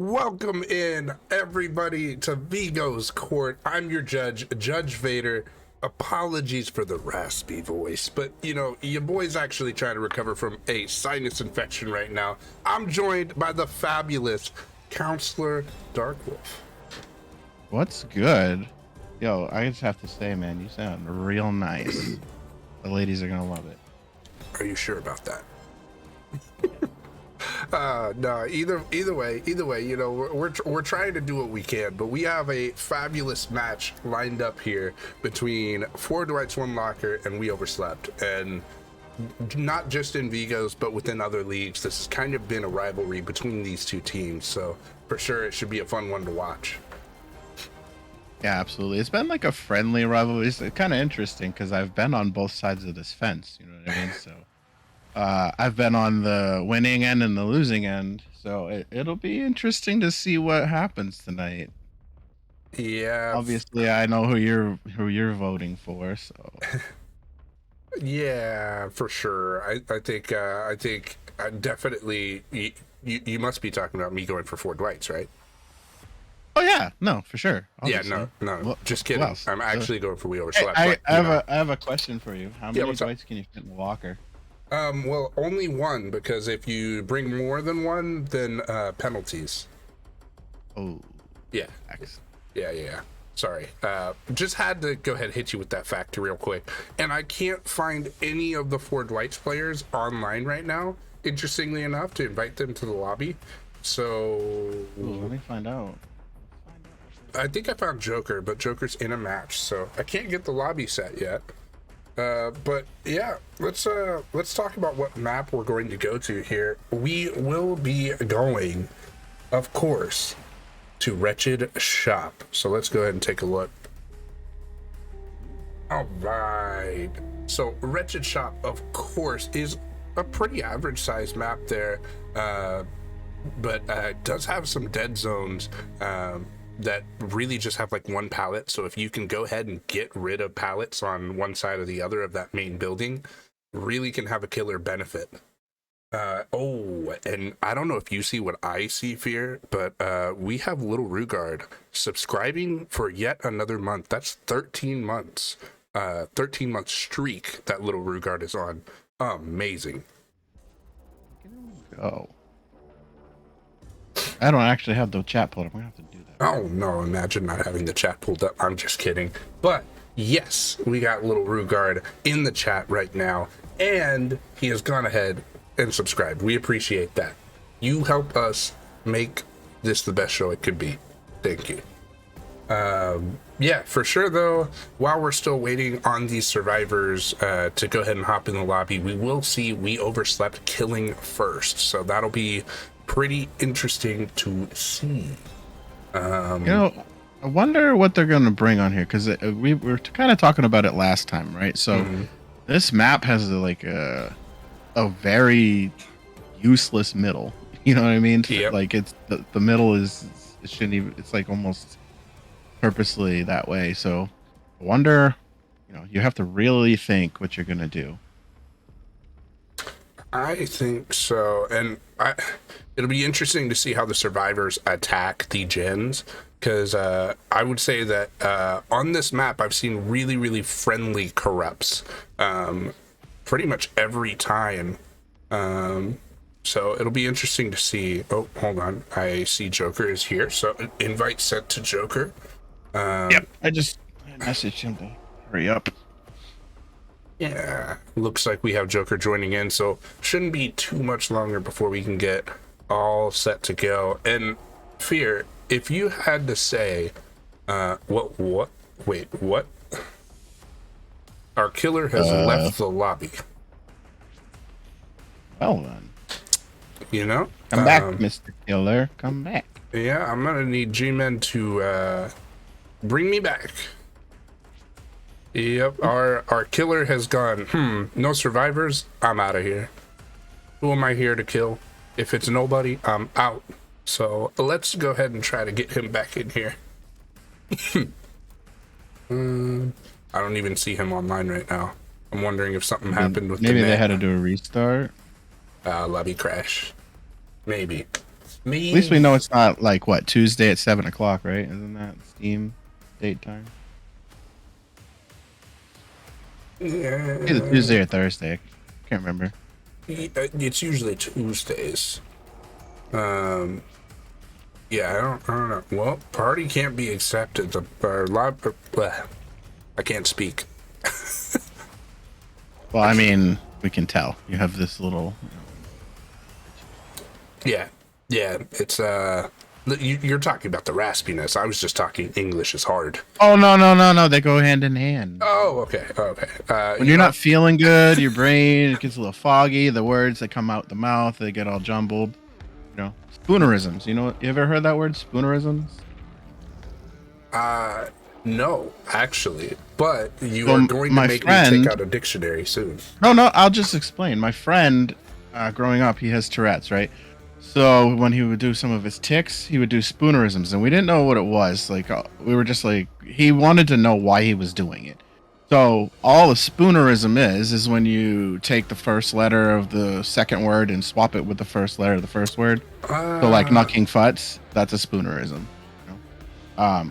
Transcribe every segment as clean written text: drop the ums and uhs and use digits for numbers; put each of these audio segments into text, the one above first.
Welcome in, everybody, to Vigo's Court. I'm your judge, Judge Vader. Apologies for the raspy voice, but your boy's actually trying to recover from a sinus infection right now. I'm joined by the fabulous Counselor Darkwolf. What's good? Yo, I just have to say, man, you sound real nice. The ladies are gonna love it. Are you sure about that? No, either way, we're trying to do what we can, but we have a fabulous match lined up here between 4 Dwights, 1 Locker, and We Overslept. And not just in Vigos, but within other leagues, this has kind of been a rivalry between these two teams. So for sure, it should be a fun one to watch. Yeah, absolutely. It's been like a friendly rivalry. It's kind of interesting because I've been on both sides of this fence. You know what I mean? So I've been on the winning end and the losing end. So it'll be interesting to see what happens tonight. Yeah. Obviously, I know who you're voting for. So yeah, for sure. I think definitely you must be talking about me going for 4 Dwights, right? oh yeah, no, for sure. Obviously. Yeah, no, Well, just kidding. well, I'm actually going for We Hey, Overslept. I have a question for you. How many what's up? Dwights can you fit in the locker? Well, only one, because if you bring more than one, then penalties. Oh, Yeah. excellent. Yeah. Sorry. Just had to go ahead and hit you with that fact real quick. And I can't find any of the 4 Dwights players online right now, interestingly enough, to invite them to the lobby. So Ooh, let me find out. I think I found Joker, but Joker's in a match, so I can't get the lobby set yet. But yeah, let's talk about what map we're going to go to here. We will be going, of course, to Wretched Shop. So let's go ahead and take a look. All right. So Wretched Shop, of course, is a pretty average sized map there, but it does have some dead zones that really just have like one pallet. So if you can go ahead and get rid of pallets on one side or the other of that main building, really can have a killer benefit. And I don't know if you see what I see, Fear, but we have Little Rugard subscribing for yet another month. That's 13 months. 13-month streak that Little Rugard is on. Amazing. Oh, I don't actually have the chat pulled up. I'm gonna have to do that. Oh no, imagine not having the chat pulled up. I'm just kidding. But yes, we got Little Rugard in the chat right now, and he has gone ahead and subscribed. We appreciate that. You help us make this the best show it could be. Thank you. Yeah, for sure though, while we're still waiting on these survivors to go ahead and hop in the lobby, we will see We Overslept killing first. So that'll be pretty interesting to see. I wonder what they're gonna bring on here because we were kind of talking about it last time, right? So this map has a very useless middle. You know what I mean? Yep. Like it's the middle is it shouldn't even. It's like almost purposely that way. So I wonder, you have to really think what you're gonna do. I think so, and it'll be interesting to see how the survivors attack the gens, because I would say that on this map I've seen really, really friendly corrupts pretty much every time. So it'll be interesting to see. Oh, hold on. I see Joker is here, so invite sent to Joker. Yep. I messaged him to hurry up. Yeah, looks like we have Joker joining in, so shouldn't be too much longer before we can get all set to go. And Fear, if you had to say, wait, what? Our killer has left the lobby. Well then. Come back, Mr. Killer. Come back. Yeah, I'm gonna need G-Men to bring me back. Yep, our killer has gone. No survivors, I'm out of here. Who am I here to kill? If it's nobody, I'm out. So let's go ahead and try to get him back in here. I don't even see him online right now. I'm wondering if something happened with maybe the they had to do a restart. lobby crash. Maybe. At least we know it's not like what, Tuesday at 7 o'clock, right? Isn't that Steam date time? Either Yeah, Tuesday or Thursday. I can't remember. it's usually Tuesdays. Um, yeah, I don't know. Well, party can't be accepted. I can't speak. Well, I mean, we can tell. You have this little. Yeah, yeah. It's you're talking about the raspiness. I was just talking English is hard. Oh no! They go hand in hand. Oh, okay, okay. When you're not feeling good, your brain it gets a little foggy. The words that come out the mouth, they get all jumbled. You know, spoonerisms. You know, you ever heard that word, spoonerisms? No, actually, but you are going to make me take out a dictionary soon. No, I'll just explain. My friend, growing up, he has Tourette's, right? So when he would do some of his tics, he would do spoonerisms, and we didn't know what it was. Like we were just like, he wanted to know why he was doing it. So all a spoonerism is when you take the first letter of the second word and swap it with the first letter of the first word. So like knucking futs, that's a spoonerism. You know?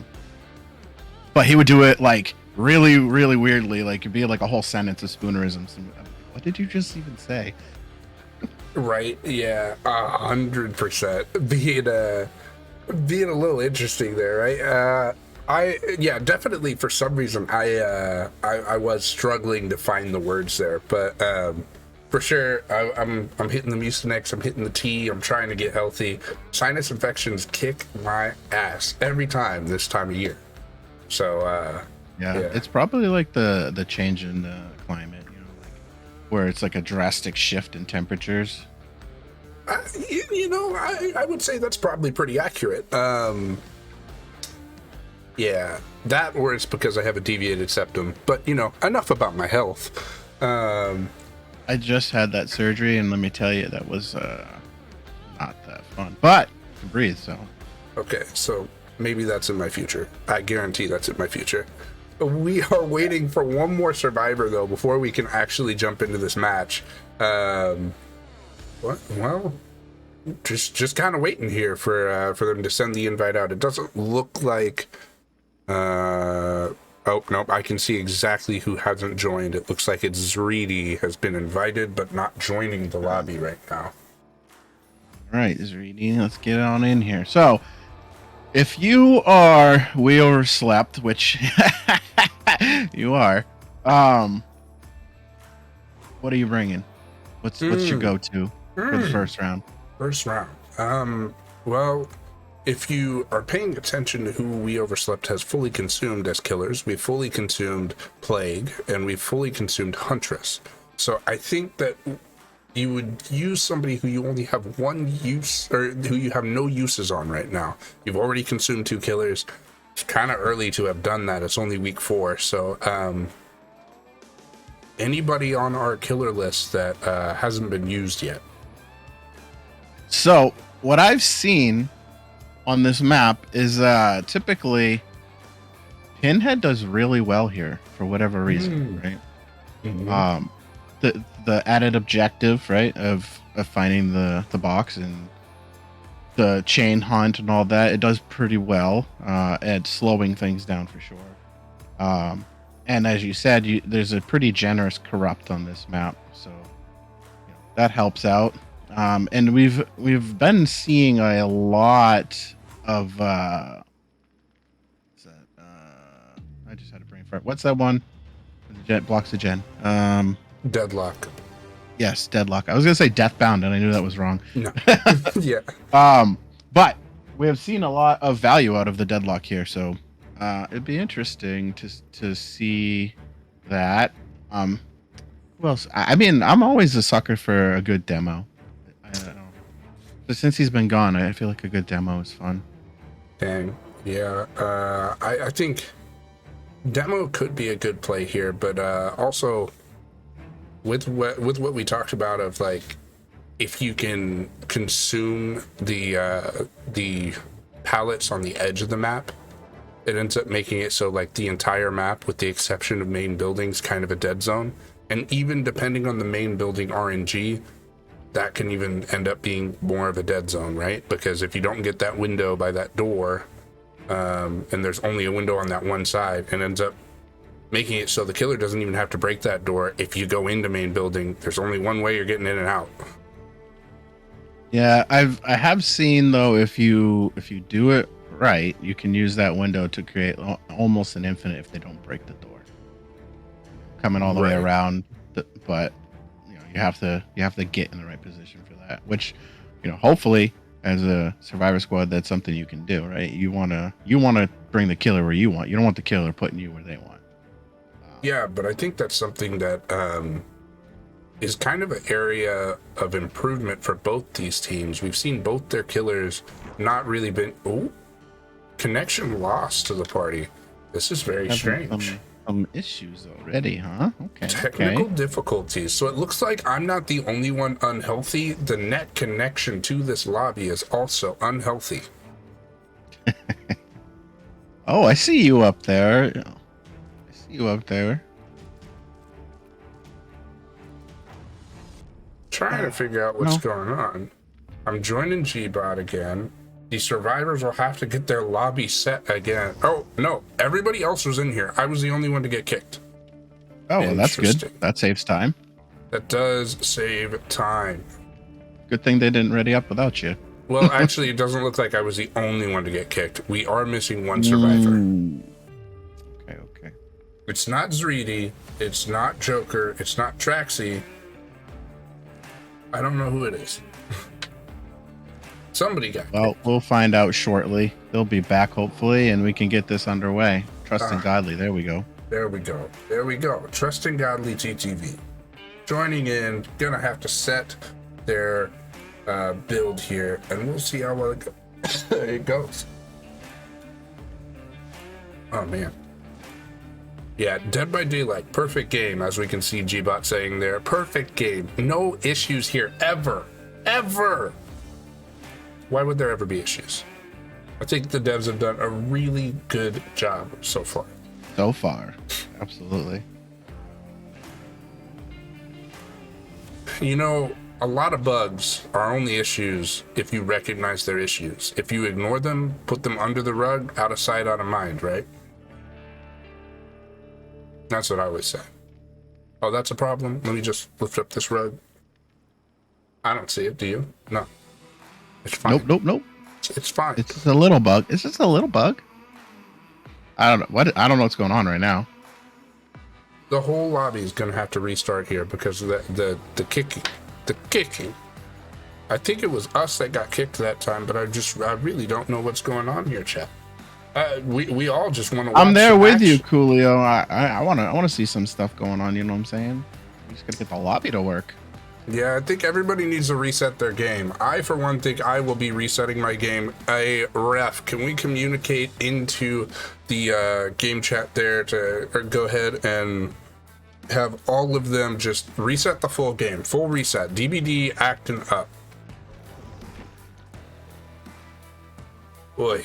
But he would do it like really, really weirdly, like it'd be like a whole sentence of spoonerisms. What did you just even say? Right? Yeah, 100%. Being a little interesting there, right? Definitely for some reason I was struggling to find the words there, but for sure I'm hitting the Mucinex, I'm hitting the tea, I'm trying to get healthy. Sinus infections kick my ass every time this time of year. So yeah, it's probably like the change in the climate, you know, like where it's like a drastic shift in temperatures. I would say that's probably pretty accurate. Yeah, that or it's because I have a deviated septum. But enough about my health. I just had that surgery, and let me tell you, that was not that fun. But I can breathe, so. Okay, so maybe that's in my future. I guarantee that's in my future. We are waiting for one more survivor, though, before we can actually jump into this match. What? Well, just kind of waiting here for them to send the invite out. It doesn't look like. Oh nope! I can see exactly who hasn't joined. It looks like it's Zreedy has been invited, but not joining the lobby right now. All right, Zreedy, let's get on in here. So, if you are We Overslept, which you are, what are you bringing? What's your go-to for the first round? First round. Well, if you are paying attention to who We Overslept has fully consumed as killers, we've fully consumed Plague, and we've fully consumed Huntress. So I think that you would use somebody who you only have one use, or who you have no uses on right now. You've already consumed 2 killers. It's kind of early to have done that. It's only week 4. So anybody on our killer list that hasn't been used yet? So what I've seen on this map is typically Pinhead does really well here for whatever reason, right? Mm-hmm. The added objective, right, of finding the box and the chain hunt and all that, it does pretty well at slowing things down for sure. And as you said, there's a pretty generous corrupt on this map, so that helps out. And we've been seeing a lot of I just had a brain fart. What's that one? Jet blocks the gen. Deadlock. Yes, Deadlock. I was gonna say Deathbound, and I knew that was wrong. No. Yeah. But we have seen a lot of value out of the Deadlock here, so it'd be interesting to see that. Who else? I mean, I'm always a sucker for a good demo. I don't know. But since he's been gone, I feel like a good demo is fun. Dang. Yeah. I think demo could be a good play here, but also with what we talked about of like, if you can consume the pallets on the edge of the map, it ends up making it so like the entire map, with the exception of main buildings, kind of a dead zone. And even depending on the main building RNG, that can even end up being more of a dead zone, right? Because if you don't get that window by that door, and there's only a window on that one side, and ends up making it so the killer doesn't even have to break that door. If you go into main building, there's only one way you're getting in and out. Yeah, I have seen though, if you do it right, you can use that window to create almost an infinite if they don't break the door, coming all the way around. But you have to get in the right position for that. Which, hopefully, as a Survivor Squad, that's something you can do, right? You wanna bring the killer where you want. You don't want the killer putting you where they want. Yeah, but I think that's something that is kind of an area of improvement for both these teams. We've seen both their killers not really been... Oh, connection lost to the party. This is very strange. Some issues already, huh? Okay. Technical difficulties. So it looks like I'm not the only one unhealthy. The net connection to this lobby is also unhealthy. Oh, I see you up there. Trying to figure out what's going on. I'm joining Gbot again. The survivors will have to get their lobby set again. Oh, no. Everybody else was in here. I was the only one to get kicked. Oh, well, that's good. That saves time. That does save time. Good thing they didn't ready up without you. Well, actually, it doesn't look like I was the only one to get kicked. We are missing one survivor. Okay. It's not Zreedy. It's not Joker. It's not Traxy. I don't know who it is. Somebody got Well, we'll find out shortly. They'll be back, hopefully, and we can get this underway. Trust in Godly. There we go. There we go. Trust in Godly TTV. Joining in. Gonna have to set their build here, and we'll see how well it goes. Oh, man. Yeah, Dead by Daylight. Perfect game, as we can see Gbot saying there. Perfect game. No issues here. Ever. Why would there ever be issues? I think the devs have done a really good job so far. Absolutely. A lot of bugs are only issues if you recognize they're issues. If you ignore them, put them under the rug, out of sight, out of mind, right? That's what I always say. Oh, that's a problem? Let me just lift up this rug. I don't see it, do you? No. It's fine. Nope. It's fine. It's just a little bug. I don't know what's going on right now. The whole lobby is gonna have to restart here because of the kicking. The kicking. I think it was us that got kicked that time, but I really don't know what's going on here, chat. We all just want to watch. I'm there with you, Coolio. I want to see some stuff going on. You know what I'm saying? We just gotta get the lobby to work. Yeah, I think everybody needs to reset their game. I, for one, think I will be resetting my game. Ref, can we communicate into the game chat there to go ahead and have all of them just reset the full game? Full reset. DBD acting up. Boy.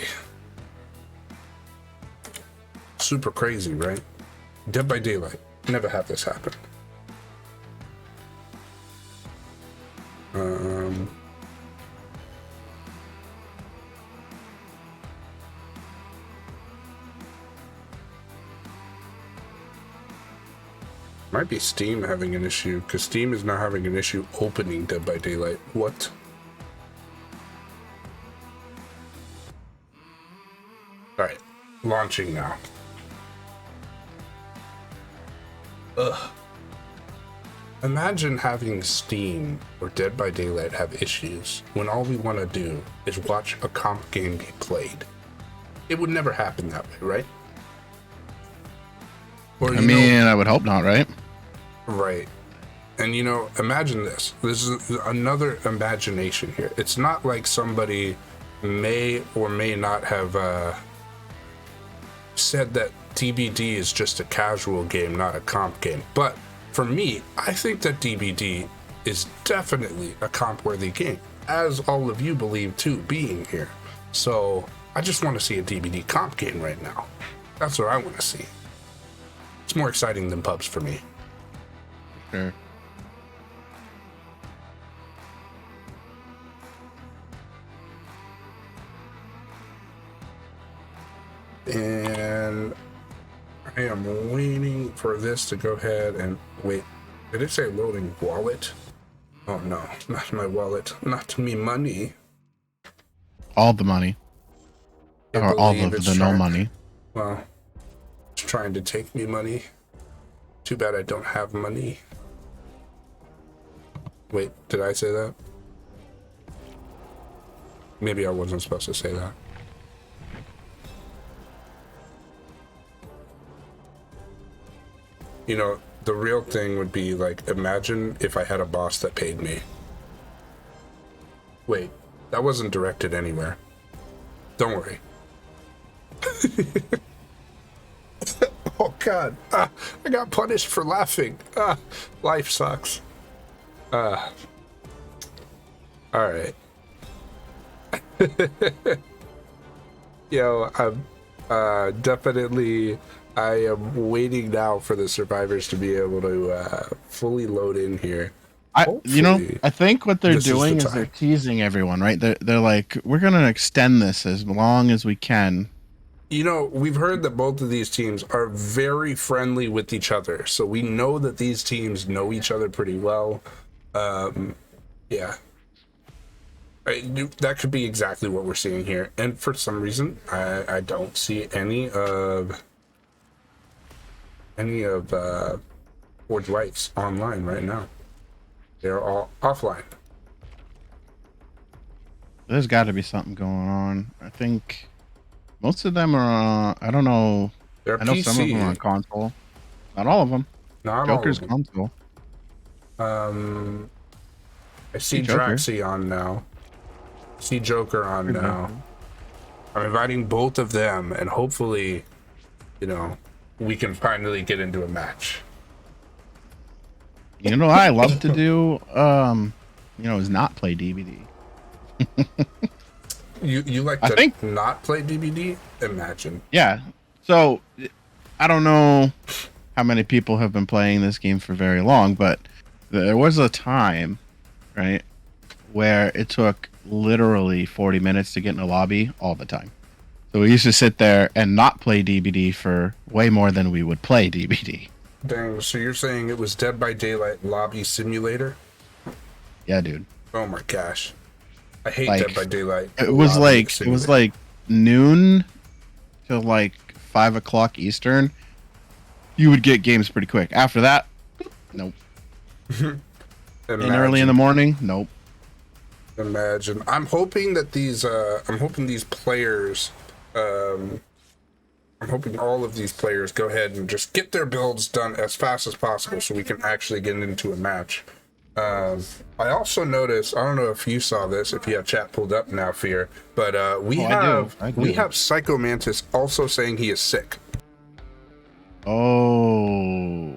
Super crazy, right? Dead by Daylight. Never have this happen. Might be Steam having an issue, because Steam is now having an issue opening Dead by Daylight. What? Alright, launching now. Ugh. Imagine having Steam or Dead by Daylight have issues when all we want to do is watch a comp game be played. It would never happen that way, right? Or, I would hope not, right? Right. And imagine this. This is another imagination here. It's not like somebody may or may not have said that DBD is just a casual game, not a comp game. But for me, I think that DBD is definitely a comp-worthy game, as all of you believe too, being here. So I just want to see a DBD comp game right now. That's what I want to see. It's more exciting than pubs for me. Sure. And I am waiting for this to go ahead and wait. Did it say loading wallet? Oh no, not my wallet, not me money. All the money. I Or all believe of it's the no trying- money. Well, it's trying to take me money. Too bad I don't have money. Wait, did I say that? Maybe I wasn't supposed to say that. You know, the real thing would be like, imagine if I had a boss that paid me. Wait, that wasn't directed anywhere. Don't worry. Oh god, I got punished for laughing. Life sucks. Alright. Yo, I'm definitely, I am waiting now for the survivors to be able to fully load in here. I think what they're this is the doing is time. they're teasing everyone, right? They're like, we're gonna extend this as long as we can. You know, we've heard that both of these teams are very friendly with each other, so we know that these teams know each other pretty well. Yeah. That could be exactly what we're seeing here. And for some reason, I don't see any of Forge White's online right now. They're all offline. There's got to be something going on. I think most of them are. I don't know. They're I know PC. some of them are on console. Not all of them. Not Joker's all of them. console. I see Joker. Draxi on now. See Joker on Mhm. now. I'm inviting both of them, and hopefully, you know, we can finally get into a match. You know what I love to do? Is not play DBD. You like I to think- not play DBD? Imagine. Yeah. So I don't know how many people have been playing this game for very long, but there was a time, right, where it took literally 40 minutes to get in a lobby all the time. So we used to sit there and not play DBD for way more than we would play DBD. Dang, so you're saying it was Dead by Daylight Lobby Simulator? Yeah, dude. Oh my gosh. I hate Like, Dead by Daylight. It was Lobby like Simulator. noon to like 5 o'clock Eastern. You would get games pretty quick. After that, nope. And early in the morning, nope. Imagine. I'm hoping that these players, I'm hoping all of these players go ahead and just get their builds done as fast as possible so we can actually get into a match. I also noticed, I don't know if you saw this, if you have chat pulled up now, Fear, but we I have do. Psycho Mantis also saying he is sick. Oh.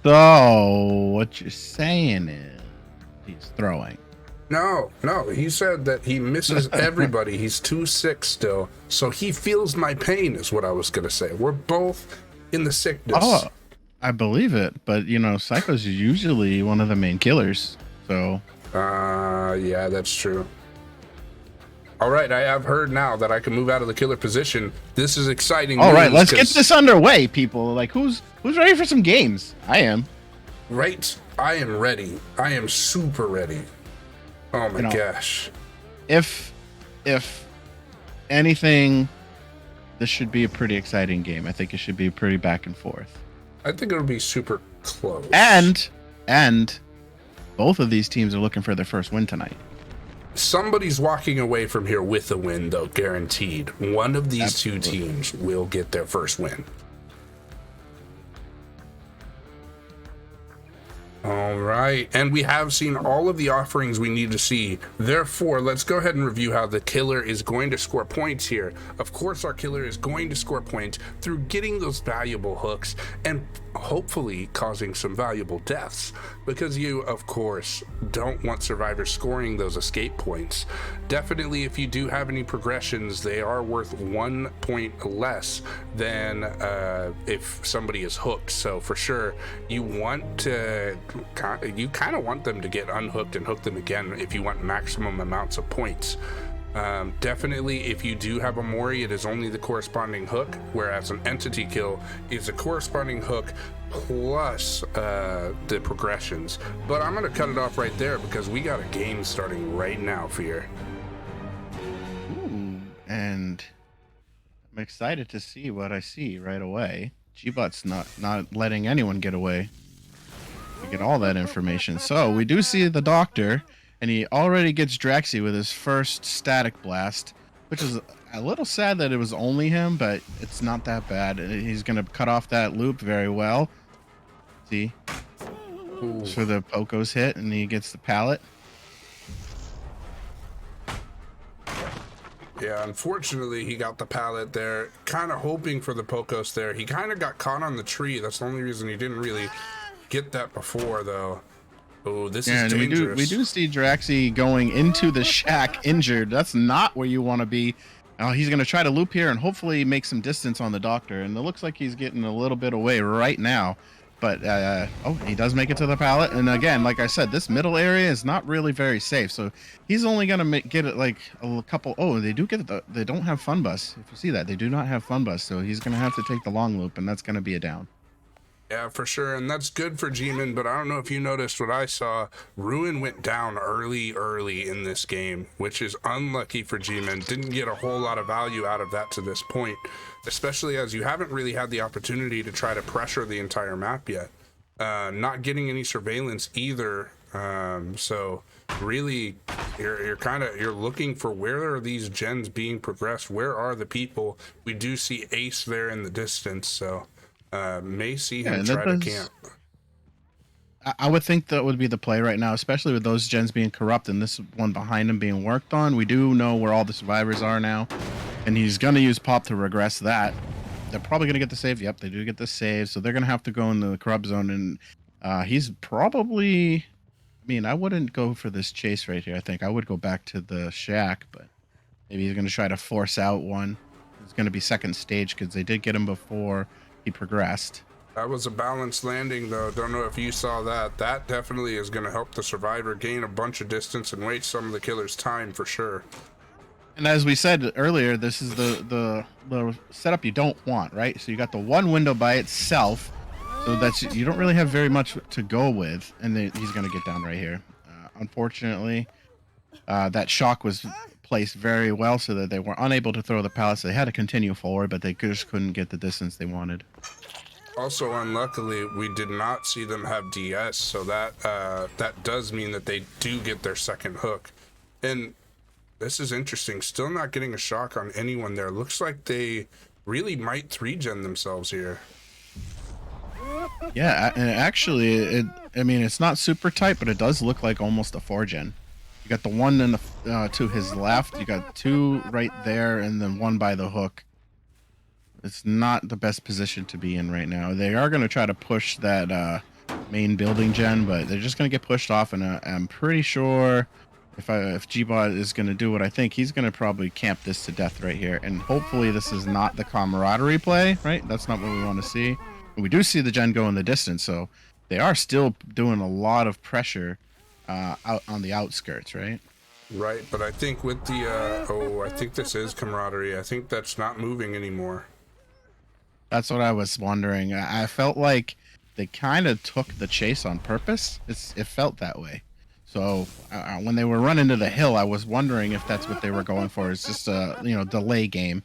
So, what you're saying is he's throwing. No, he said that he misses everybody. He's too sick still, so he feels my pain is what I was gonna say. We're both in the sickness. Oh, I believe it, but Psycho's usually one of the main killers. So, Yeah, that's true. All right, I have heard now that I can move out of the killer position. This is exciting. all right, news, let's get 'cause- this underway, people. Like, who's ready for some games? I am. Right, I am ready. I am super ready. Oh my gosh. If anything, this should be a pretty exciting game. I think it should be pretty back and forth. I think it'll be super close. And both of these teams are looking for their first win tonight. Somebody's walking away from here with a win, though, guaranteed. One of these Absolutely. two teams will get their first win. All right, and we have seen all of the offerings we need to see. Therefore, let's go ahead and review how the killer is going to score points here. Of course, our killer is going to score points through getting those valuable hooks and hopefully causing some valuable deaths, because you, of course, don't want survivors scoring those escape points. Definitely, if you do have any progressions, they are worth 1 point less than if somebody is hooked. So for sure, you kind of want them to get unhooked and hook them again if you want maximum amounts of points. Definitely, if you do have a Mori, it is only the corresponding hook, whereas an entity kill is a corresponding hook plus the progressions. But I'm going to cut it off right there because we got a game starting right now, Fear. Ooh, and I'm excited to see what I see right away. Gbot's not letting anyone get away. We get all that information. So we do see the doctor, and he already gets Draxi with his first static blast, which is a little sad that it was only him, but it's not that bad. He's gonna cut off that loop very well. See, for the Poco's hit, and he gets the pallet. Yeah, unfortunately, he got the pallet there. Kind of hoping for the Pocos there. He kind of got caught on the tree. That's the only reason he didn't really get that before, though. Oh, this is dangerous. We do see Draxi going into the shack injured. That's not where you want to be. He's going to try to loop here and hopefully make some distance on the doctor. And it looks like he's getting a little bit away right now. But, he does make it to the pallet. And again, like I said, this middle area is not really very safe. So he's only going to get it like a couple. Oh, they do get it. They don't have Fun Bus. If you see that, they do not have Fun Bus. So he's going to have to take the long loop, and that's going to be a down. Yeah, for sure. And that's good for G-Man, but I don't know if you noticed what I saw. Ruin went down early in this game, which is unlucky for G-Man. Didn't get a whole lot of value out of that to this point, especially as you haven't really had the opportunity to try to pressure the entire map yet. Not getting any surveillance either. So really, you're looking for where are these gens being progressed? Where are the people? We do see Ace there in the distance, so... may see him try to camp. I would think that would be the play right now, especially with those gens being corrupt and this one behind him being worked on. We do know where all the survivors are now, and he's going to use Pop to regress that. They're probably going to get the save. Yep, they do get the save, so they're going to have to go into the corrupt zone, and he's probably... I mean, I wouldn't go for this chase right here. I think I would go back to the shack, but maybe he's going to try to force out one. It's going to be second stage because they did get him before he progressed. That was a balanced landing, though. Don't know if you saw that. That definitely is going to help the survivor gain a bunch of distance and waste some of the killer's time for sure. And as we said earlier, this is the setup you don't want, right? So you got the one window by itself, so you don't really have very much to go with, and then he's going to get down right here. Unfortunately, that shock was placed very well so that they were unable to throw the pallets. They had to continue forward, but they just couldn't get the distance they wanted. Also, unluckily, we did not see them have DS, so that does mean that they do get their second hook. And this is interesting. Still not getting a shock on anyone there. Looks like they really might 3-gen themselves here. Yeah, and actually, it's not super tight, but it does look like almost a 4-gen. You got the one in the to his left. You got two right there, and then one by the hook. It's not the best position to be in right now. They are going to try to push that main building gen, but they're just going to get pushed off. And I'm pretty sure if Gbot is going to do what I think, he's going to probably camp this to death right here. And hopefully this is not the camaraderie play, right? That's not what we want to see. And we do see the gen go in the distance, so they are still doing a lot of pressure out on the outskirts, right? Right, but I think with the I think this is camaraderie. I think that's not moving anymore. That's what I was wondering. I felt like they kind of took the chase on purpose. It felt that way. So when they were running to the hill, I was wondering if that's what they were going for. It's just a delay game.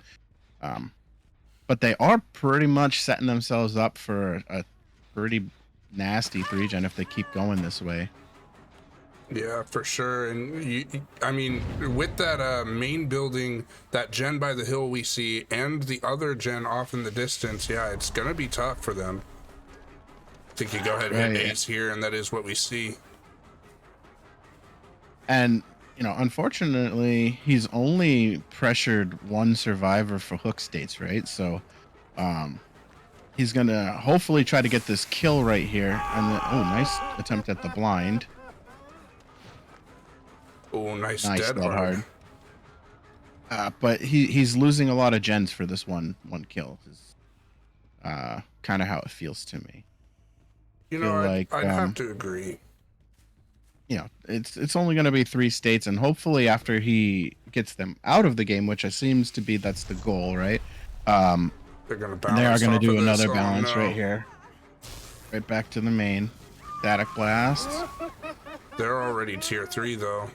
But they are pretty much setting themselves up for a pretty nasty 3-gen if they keep going this way. Yeah, for sure. And I mean, with that main building, that gen by the hill we see, and the other gen off in the distance, yeah, it's gonna be tough for them. I think you go ahead and hit Ace here, and that is what we see. And unfortunately, he's only pressured one survivor for hook states, right? So, he's gonna hopefully try to get this kill right here, and then nice attempt at the blind. Oh, nice dead hard. But he's losing a lot of gens for this one kill. Is kind of how it feels to me. I'd have to agree. it's only going to be 3 states, and hopefully after he gets them out of the game, which it seems to be that's the goal, right? They're gonna And they are balance going to off do of this. another Oh balance right no. here, right back to the main. Static blast. They're already tier 3 though.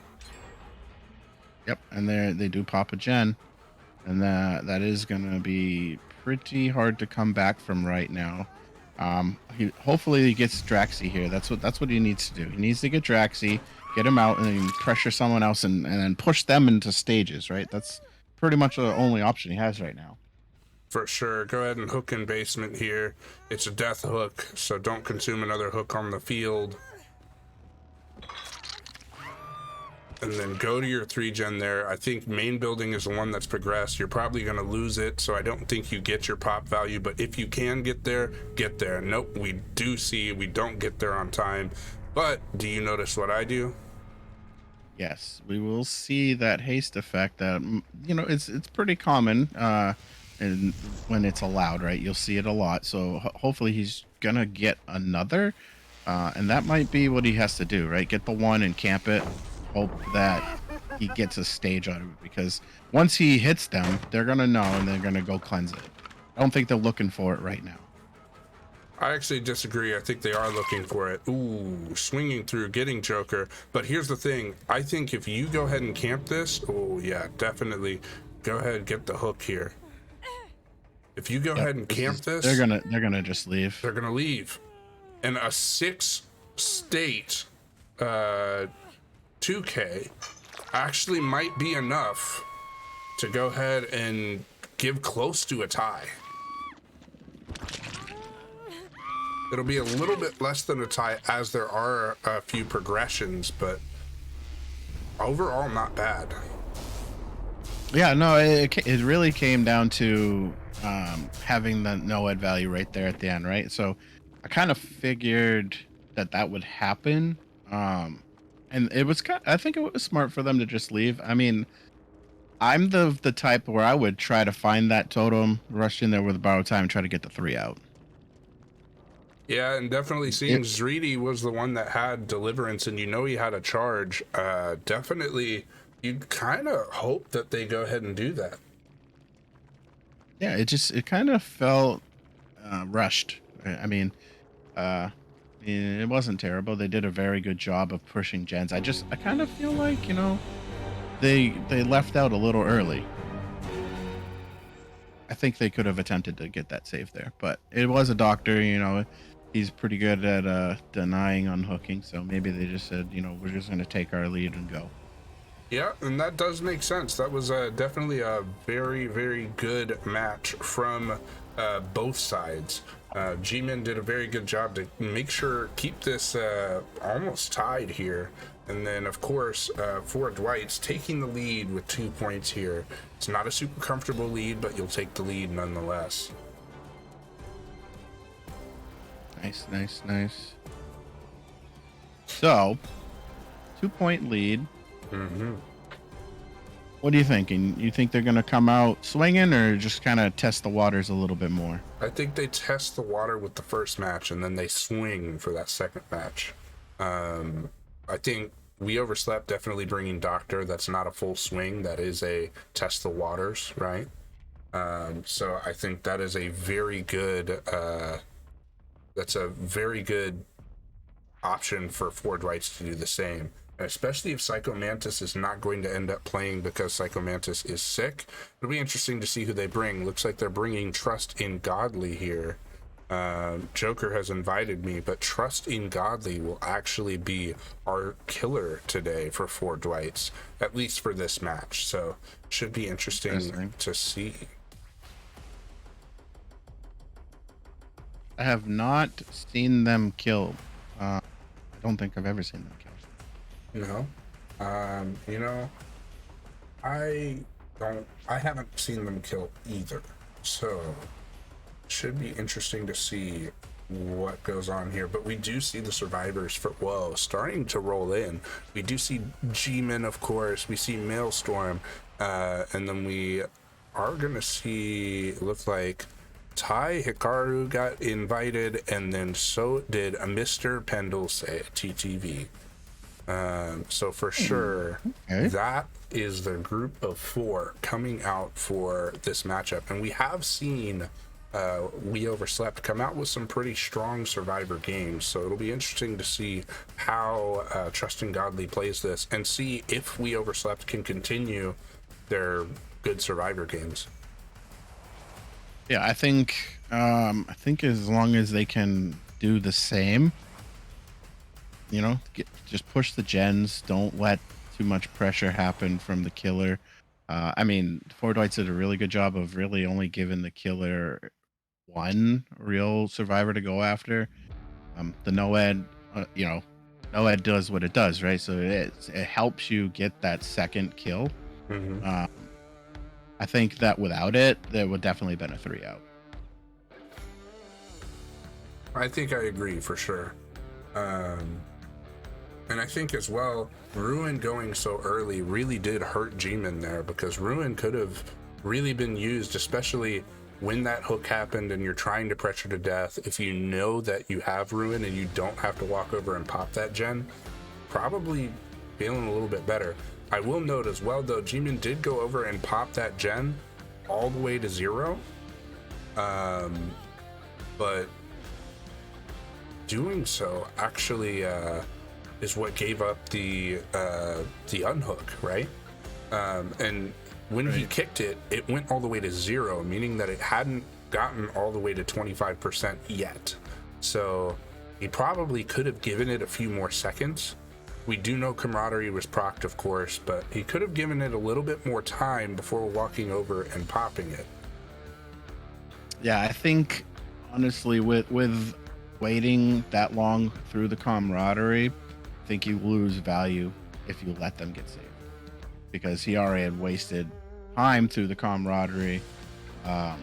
Yep, and they do pop a gen, and that is going to be pretty hard to come back from right now. Hopefully he gets Draxi here. That's what he needs to do. He needs to get Draxi, get him out, and then pressure someone else, and then push them into stages. Right. That's pretty much the only option he has right now. For sure. Go ahead and hook in basement here. It's a death hook, so don't consume another hook on the field. And then go to your 3-gen there. I think main building is the one that's progressed. You're probably going to lose it, so I don't think you get your pop value. But if you can get there, get there. Nope, we don't get there on time. But do you notice what I do? Yes, we will see that haste effect. That it's pretty common, and when it's allowed, right? You'll see it a lot. So hopefully he's gonna get another, and that might be what he has to do, right? Get the one and camp it. Hope that he gets a stage out of it, because once he hits them, they're gonna know and they're gonna go cleanse it. I don't think they're looking for it right now. I actually disagree. I think they are looking for it. Ooh, swinging through, getting Joker. But here's the thing. I think if you go ahead and camp this, oh yeah, definitely go ahead and get the hook here. If you go ahead and camp this, they're gonna just leave. They're gonna leave. And a 6-state 2K actually might be enough to go ahead and give close to a tie. It'll be a little bit less than a tie, as there are a few progressions, but overall not bad. Yeah, no, it really came down to having the no ad value right there at the end, right? So I kind of figured that would happen, and it was I think it was smart for them to just leave. I mean, I'm the type where I would try to find that totem, rush in there with borrow time, and try to get the 3 out. Yeah, and definitely seeing Zreedy was the one that had deliverance, and he had a charge. Definitely, you'd kind of hope that they go ahead and do that. Yeah, it kind of felt rushed. I mean, it wasn't terrible. They did a very good job of pushing gens. I kind of feel like they left out a little early. I think they could have attempted to get that save there, but it was a doctor. He's pretty good at denying unhooking, so maybe they just said, we're just going to take our lead and go. Yeah, and that does make sense. That was definitely a very, very good match from both sides. G-Men did a very good job to keep this almost tied here. And then, of course, for Dwight's taking the lead with 2 points here. It's not a super comfortable lead, but you'll take the lead nonetheless. Nice. So, 2-point lead. Mm-hmm. What are you thinking? You think they're going to come out swinging, or just kind of test the waters a little bit more? I think they test the water with the first match, and then they swing for that second match. I think we overslept, definitely bringing Doctor. That's not a full swing. That is a test the waters, right? So I think that is a very good... that's a very good option for Four Dwights to do the same. And especially if Psycho Mantis is not going to end up playing because Psycho Mantis is sick. It'll be interesting to see who they bring. Looks like they're bringing Trust in Godly here. Joker has invited me, but Trust in Godly will actually be our killer today for Four Dwights, at least for this match. So should be interesting to see. I have not seen them kill. I don't think I've ever seen them kill. No. I haven't seen them kill either. So should be interesting to see what goes on here. But we do see the survivors starting to roll in. We do see G-Men, of course. We see Maelstrom. And then we are gonna see, look like Tai Hikaru got invited, and then so did Mr. Pendle say TTV. So for sure, Okay. that is the group of 4 coming out for this matchup. And we have seen We Overslept come out with some pretty strong Survivor games. So it'll be interesting to see how Trusting Godly plays this and see if We Overslept can continue their good Survivor games. Yeah, I think as long as they can do the same, just push the gens, don't let too much pressure happen from the killer. I mean, Ford Whites did a really good job of really only giving the killer one real survivor to go after. The NOED, NOED does what it does, right? So it helps you get that second kill. Mm-hmm. Um, I think that without it, there would definitely been a 3 out. I think I agree for sure. And I think as well, Ruin going so early really did hurt G-Man there, because Ruin could have really been used, especially when that hook happened and you're trying to pressure to death. If you know that you have Ruin and you don't have to walk over and pop that gen, probably feeling a little bit better. I will note as well, though, G-Man did go over and pop that gen all the way to 0. But doing so actually is what gave up the unhook, right? And when he kicked it, it went all the way to 0, meaning that it hadn't gotten all the way to 25% yet. So he probably could have given it a few more seconds. We do know Camaraderie was procced, of course, but he could have given it a little bit more time before walking over and popping it. Yeah, I think honestly, with waiting that long through the Camaraderie, I think you lose value if you let them get saved, because he already had wasted time through the Camaraderie, and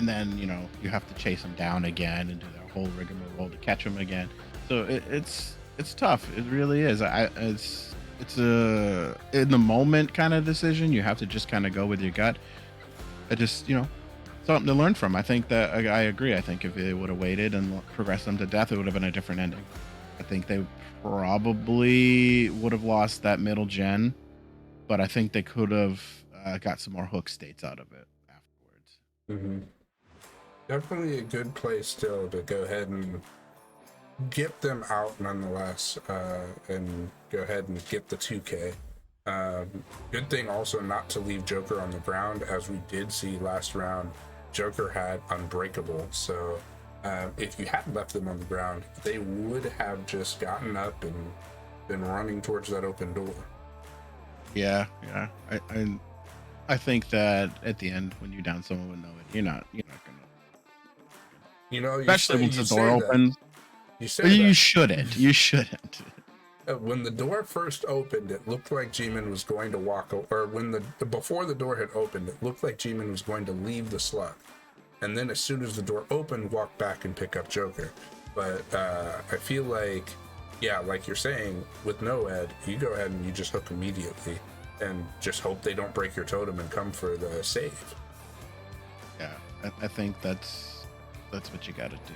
then you have to chase him down again and do that whole rigmarole to catch him again. So it's tough. It really is. It's a in the moment kind of decision. You have to just kind of go with your gut. I just something to learn from. I think that I agree. I think if they would have waited and progressed them to death, it would have been a different ending. I think they probably would have lost that middle gen, but I think they could have got some more hook states out of it afterwards. Mm-hmm. Definitely a good play still to go ahead and get them out nonetheless, and go ahead and get the 2K. Good thing also not to leave Joker on the ground, as we did see last round. Joker had Unbreakable, so if you had left them on the ground, they would have just gotten up and been running towards that open door. Yeah. I think that at the end, when you down someone with NOED, you're not gonna. Especially once the door opens. You say You that. shouldn't. You shouldn't. When the door first opened, it looked like G-Man was going to walk, or before the door had opened, it looked like G-Man was going to leave the slug, and then as soon as the door opened, walk back and pick up Joker. But I feel like, yeah, like you're saying, with NOED, you go ahead and you just hook immediately, and just hope they don't break your totem and come for the save. Yeah, I think that's what you got to do.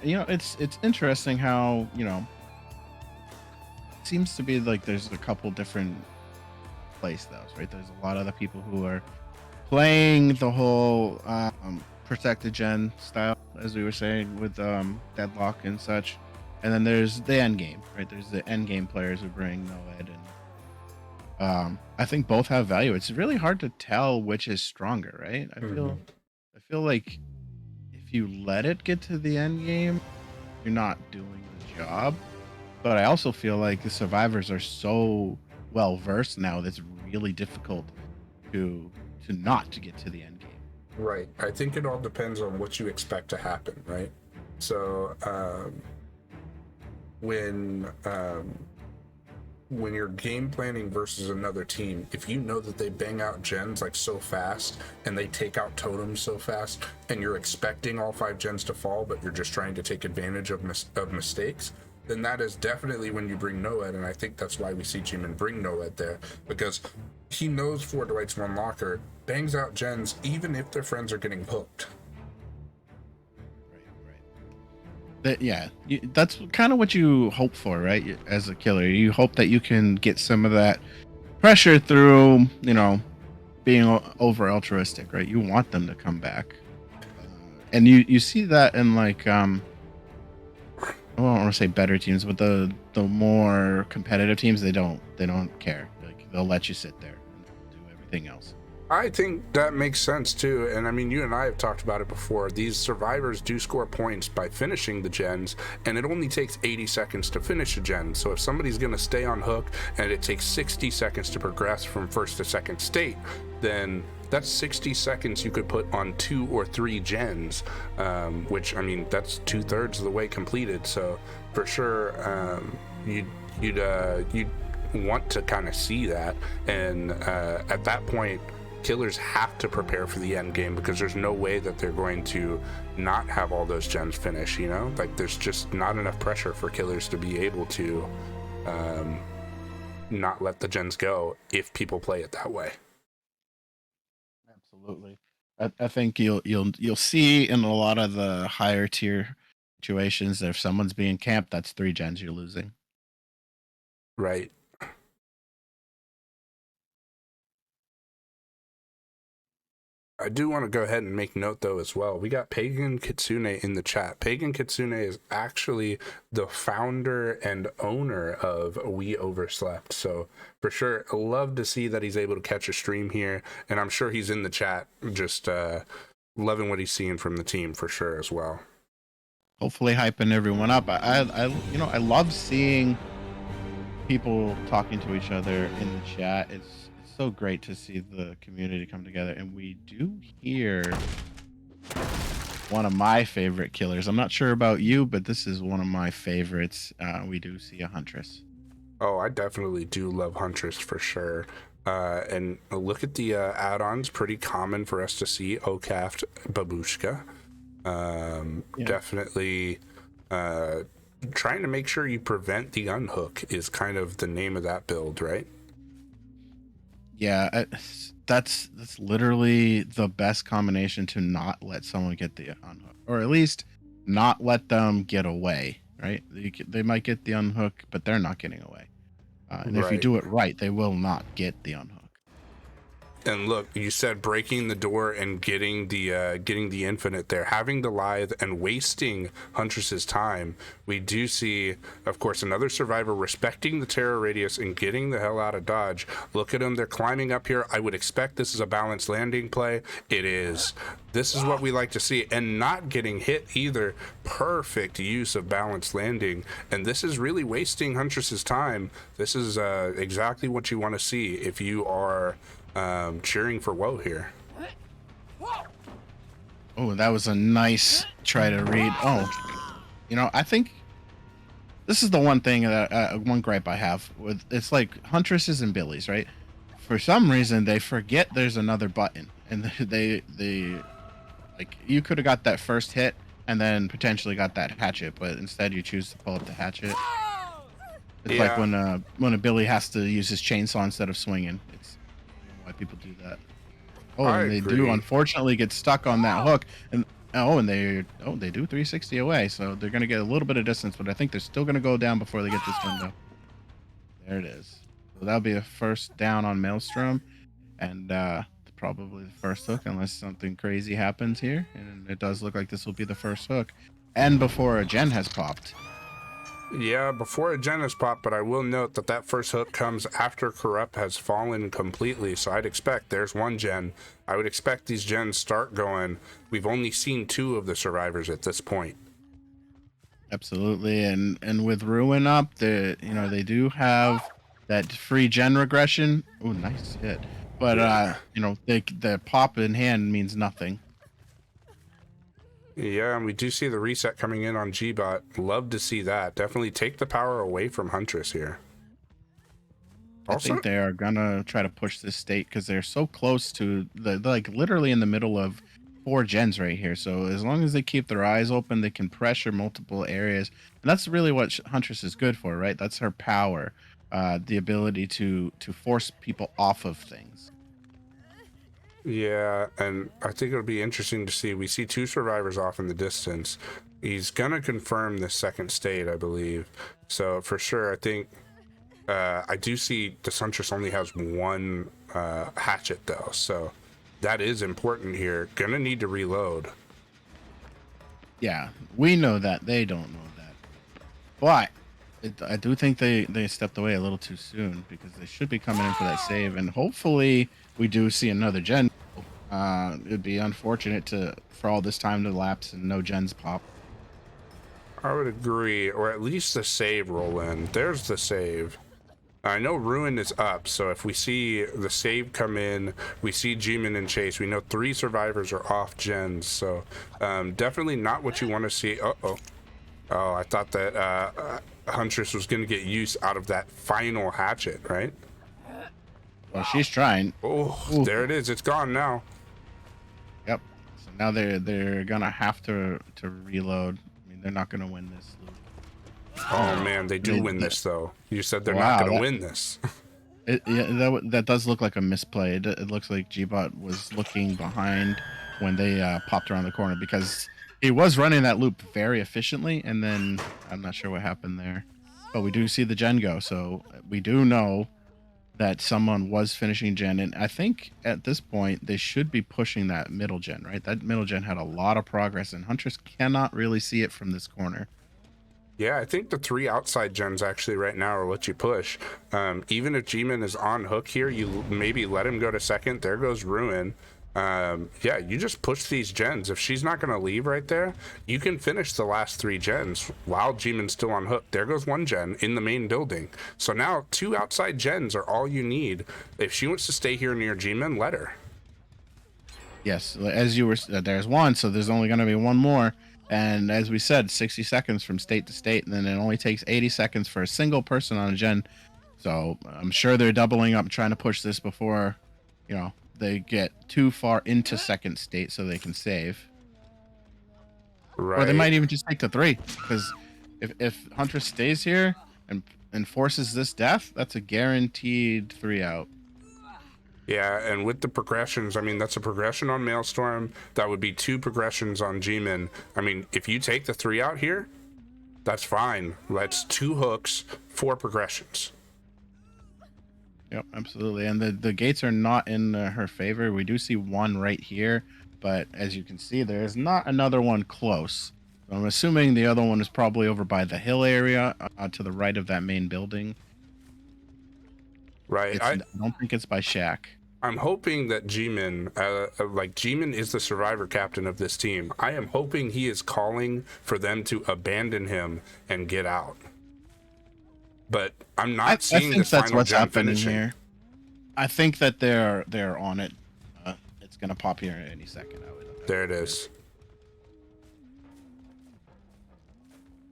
It's interesting how it seems to be like there's a couple different play styles, right? There's a lot of the people who are playing the whole protected gen style, as we were saying, with deadlock and such, and then there's the end game, right? There's the end game players who bring NOED, and I think both have value. It's really hard to tell which is stronger, right? I feel like if you let it get to the end game, you're not doing the job. But I also feel like the survivors are so well versed now that it's really difficult to not to get to the end game. Right. I think it all depends on what you expect to happen, right? So when you're game planning versus another team, if you know that they bang out gens like so fast and they take out totems so fast, and you're expecting all 5 gens to fall, but you're just trying to take advantage of mistakes, then that is definitely when you bring NOED. And I think that's why we see G-Man bring NOED there, because he knows Ford Dwight's one locker bangs out gens even if their friends are getting hooked. Right. Yeah, that's kind of what you hope for, right? As a killer, you hope that you can get some of that pressure through, being over altruistic, right? You want them to come back, and you see that in like I don't want to say better teams, but the more competitive teams, they don't care. Like they'll let you sit there and do everything else. I think that makes sense too. And I mean, you and I have talked about it before. These survivors do score points by finishing the gens, and it only takes 80 seconds to finish a gen. So if somebody's going to stay on hook and it takes 60 seconds to progress from first to second state, then that's 60 seconds you could put on 2 or 3 gens, which I mean, that's 2/3 of the way completed. So for sure, you'd want to kind of see that. And at that point, killers have to prepare for the end game because there's no way that they're going to not have all those gens finish, like there's just not enough pressure for killers to be able to not let the gens go if people play it that way. Absolutely. I think you'll see in a lot of the higher tier situations that if someone's being camped, that's 3 gens you're losing. Right. I do want to go ahead and make note though as well. We got Pagan Kitsune in the chat. Pagan Kitsune is actually the founder and owner of We Overslept. So for sure, love to see that he's able to catch a stream here, and I'm sure he's in the chat just loving what he's seeing from the team for sure as well. Hopefully hyping everyone up. I love seeing people talking to each other in the chat. It's so great to see the community come together, and we do hear one of my favorite killers. I'm not sure about you, but this is one of my favorites. We do see a Huntress. Oh, I definitely do love Huntress for sure. And look at the add-ons, pretty common for us to see Okaft Babushka. Definitely trying to make sure you prevent the unhook is kind of the name of that build, right? Yeah, that's literally the best combination to not let someone get the unhook, or at least not let them get away. Right? They might get the unhook, but they're not getting away. And if you Right. do it right, they will not get the unhook. And look, you said breaking the door and getting the infinite there, having the lithe and wasting Huntress's time. We do see, of course, another survivor respecting the terror radius and getting the hell out of dodge. Look at them, they're climbing up here. I would expect this is a balanced landing play. It is. This is what we like to see, and not getting hit either. Perfect use of balanced landing, and this is really wasting Huntress's time. This is exactly what you want to see if you are cheering for Woe here. Oh, that was a nice try to read. Oh, I think this is the one thing that one gripe I have with it's like Huntresses and Billies, right? For some reason, they forget there's another button, and they like you could have got that first hit and then potentially got that hatchet, but instead you choose to pull up the hatchet. It's like Yeah, when a Billy has to use his chainsaw instead of swinging. It's why people do that. Oh, I and they do agree. unfortunately get stuck on that hook, and they do 360 away, so they're gonna get a little bit of distance, but I think they're still gonna go down before they get this window. There it is. So that'll be a first down on Maelstrom, and probably the first hook, unless something crazy happens here, and it does look like this will be the first hook, and before a gen has popped. Yeah, before a gen is popped, but I will note that that first hook comes after Corrupt has fallen completely, so I'd expect there's one gen. I would expect these gens start going. We've only seen 2 of the survivors at this point. Absolutely, and with Ruin up, they do have that free gen regression. Oh, nice hit. But Yeah. the pop in hand means nothing. Yeah, and we do see the reset coming in on G-Bot. Love to see that. Definitely take the power away from Huntress here. I Also, think they are gonna try to push this state because they're so close to they're like literally in the middle of 4 gens right here. So as long as they keep their eyes open, they can pressure multiple areas, and that's really what Huntress is good for, right? That's her power, the ability to force people off of things. yeah, and I think it'll be interesting to see. We see 2 survivors off in the distance. He's gonna confirm the second state, I believe. So for sure, I think I do see the Suntress only has one hatchet though, so that is important here. Gonna need to reload. Yeah, we know that. They don't know that. But I do think they stepped away a little too soon because they should be coming in for that save, and hopefully we do see another gen. It'd be unfortunate for all this time to lapse and no gens pop. I would agree, or at least the save roll in. There's the save. I know Ruin is up, so if we see the save come in, we see G-Man and Chase. We know 3 survivors are off gens, so definitely not what you want to see. Uh-oh. Oh, I thought that Huntress was going to get use out of that final hatchet, right? Well, she's trying. Oh, Ooh. there it is. It's gone now. Yep. So now they're gonna have to reload. I mean, they're not gonna win this loop. Oh man, they do win this though. You said they're not going to win this. That does look like a misplay. It looks like Gbot was looking behind when they popped around the corner because he was running that loop very efficiently, and then I'm not sure what happened there. But we do see the gen go, so we do know that someone was finishing gen, and I think at this point they should be pushing that middle gen, right? That middle gen had a lot of progress, and Huntress cannot really see it from this corner. Yeah, I think the 3 outside gens actually right now are what you push. Even if G-Man is on hook here, you maybe let him go to second. There goes Ruin. Yeah, you just push these gens. If she's not going to leave right there, you can finish the last 3 gens while G-Man's still on hook. There goes 1 gen in the main building. So now 2 outside gens are all you need. If she wants to stay here near G-Man, let her. Yes, as you were, there's 1, so there's only going to be 1 more. And as we said, 60 seconds from state to state, and then it only takes 80 seconds for a single person on a gen. So I'm sure they're doubling up, trying to push this before, they get too far into second state so they can save. Right. Or they might even just take the 3, because if Huntress stays here and forces this death, that's a guaranteed 3 out. Yeah, and with the progressions, I mean, that's a progression on Maelstrom. That would be 2 progressions on G-Man. I mean, if you take the 3 out here, that's fine. That's 2 hooks, 4 progressions. Yep, absolutely. And the gates are not in her favor. We do see 1 right here, but as you can see, there's not another one close. So I'm assuming the other one is probably over by the hill area to the right of that main building. Right. I don't think it's by Shack. I'm hoping that G-Man, G-Man is the survivor captain of this team. I am hoping he is calling for them to abandon him and get out. But I'm not seeing this final what's gen happening finishing. here. I think that they're on it. It's gonna pop here any second. There it is.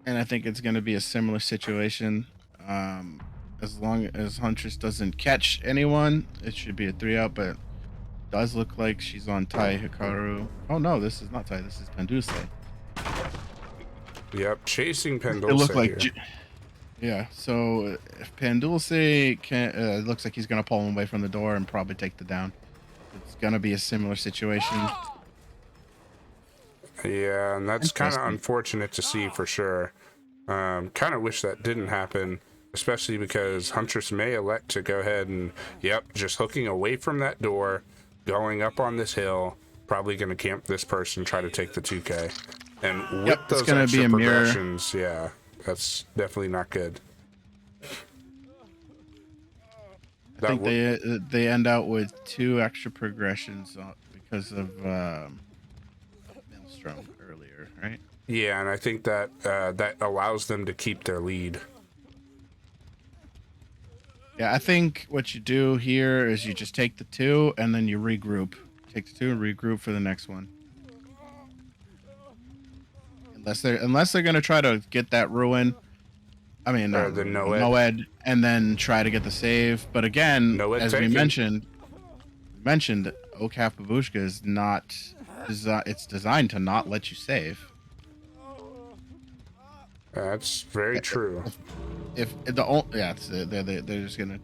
And I think it's gonna be a similar situation. As long as Huntress doesn't catch anyone, it should be a 3 out, but it does look like she's on Tai Hikaru. Oh no, this is not Tai, this is Pendulce. Yep, chasing Pendulce. It looked like here. yeah, so if Pendulce can it looks like he's gonna pull him away from the door and probably take the down. It's gonna be a similar situation. Yeah, and that's kind of unfortunate to see for sure. Kind of wish that didn't happen, especially because Huntress may elect to go ahead and, just hooking away from that door, going up on this hill, probably going to camp this person, try to take the 2K. And with those extra progressions, yeah, that's definitely not good. I think they end out with 2 extra progressions because of Maelstrom earlier, right? Yeah, and I think that that allows them to keep their lead. Yeah, I think what you do here is you just take the 2 and then you regroup. Take the 2 and regroup for the next one. Unless they're gonna try to get that ruin. I mean, the Noed, and then try to get the save. But again, as we mentioned, Okaf Babushka is not. It's designed to not let you save. That's very true. If they're just gonna.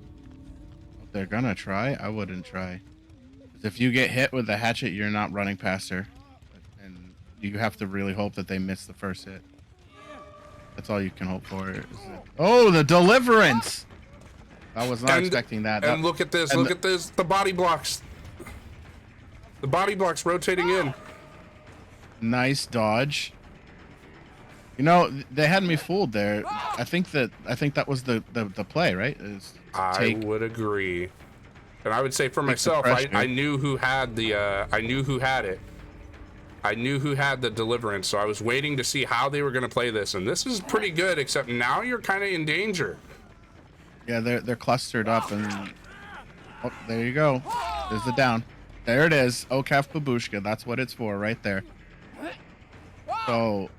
They're gonna try. I wouldn't try. If you get hit with the hatchet, you're not running past her, and you have to really hope that they miss the first hit. That's all you can hope for. Oh, the deliverance! I was not expecting that. And look at this. Look at this. The body blocks. The body blocks rotating in. Nice dodge. You know, they had me fooled there. I think that was the play, right? I would agree. And I would say for myself, I knew who had the I knew who had it. I knew who had the deliverance, so I was waiting to see how they were going to play this, and this is pretty good, except now you're kind of in danger. Yeah, they're clustered up, and oh, there you go. There's the down. There it is. Okaf Babushka. That's what it's for, right there. So.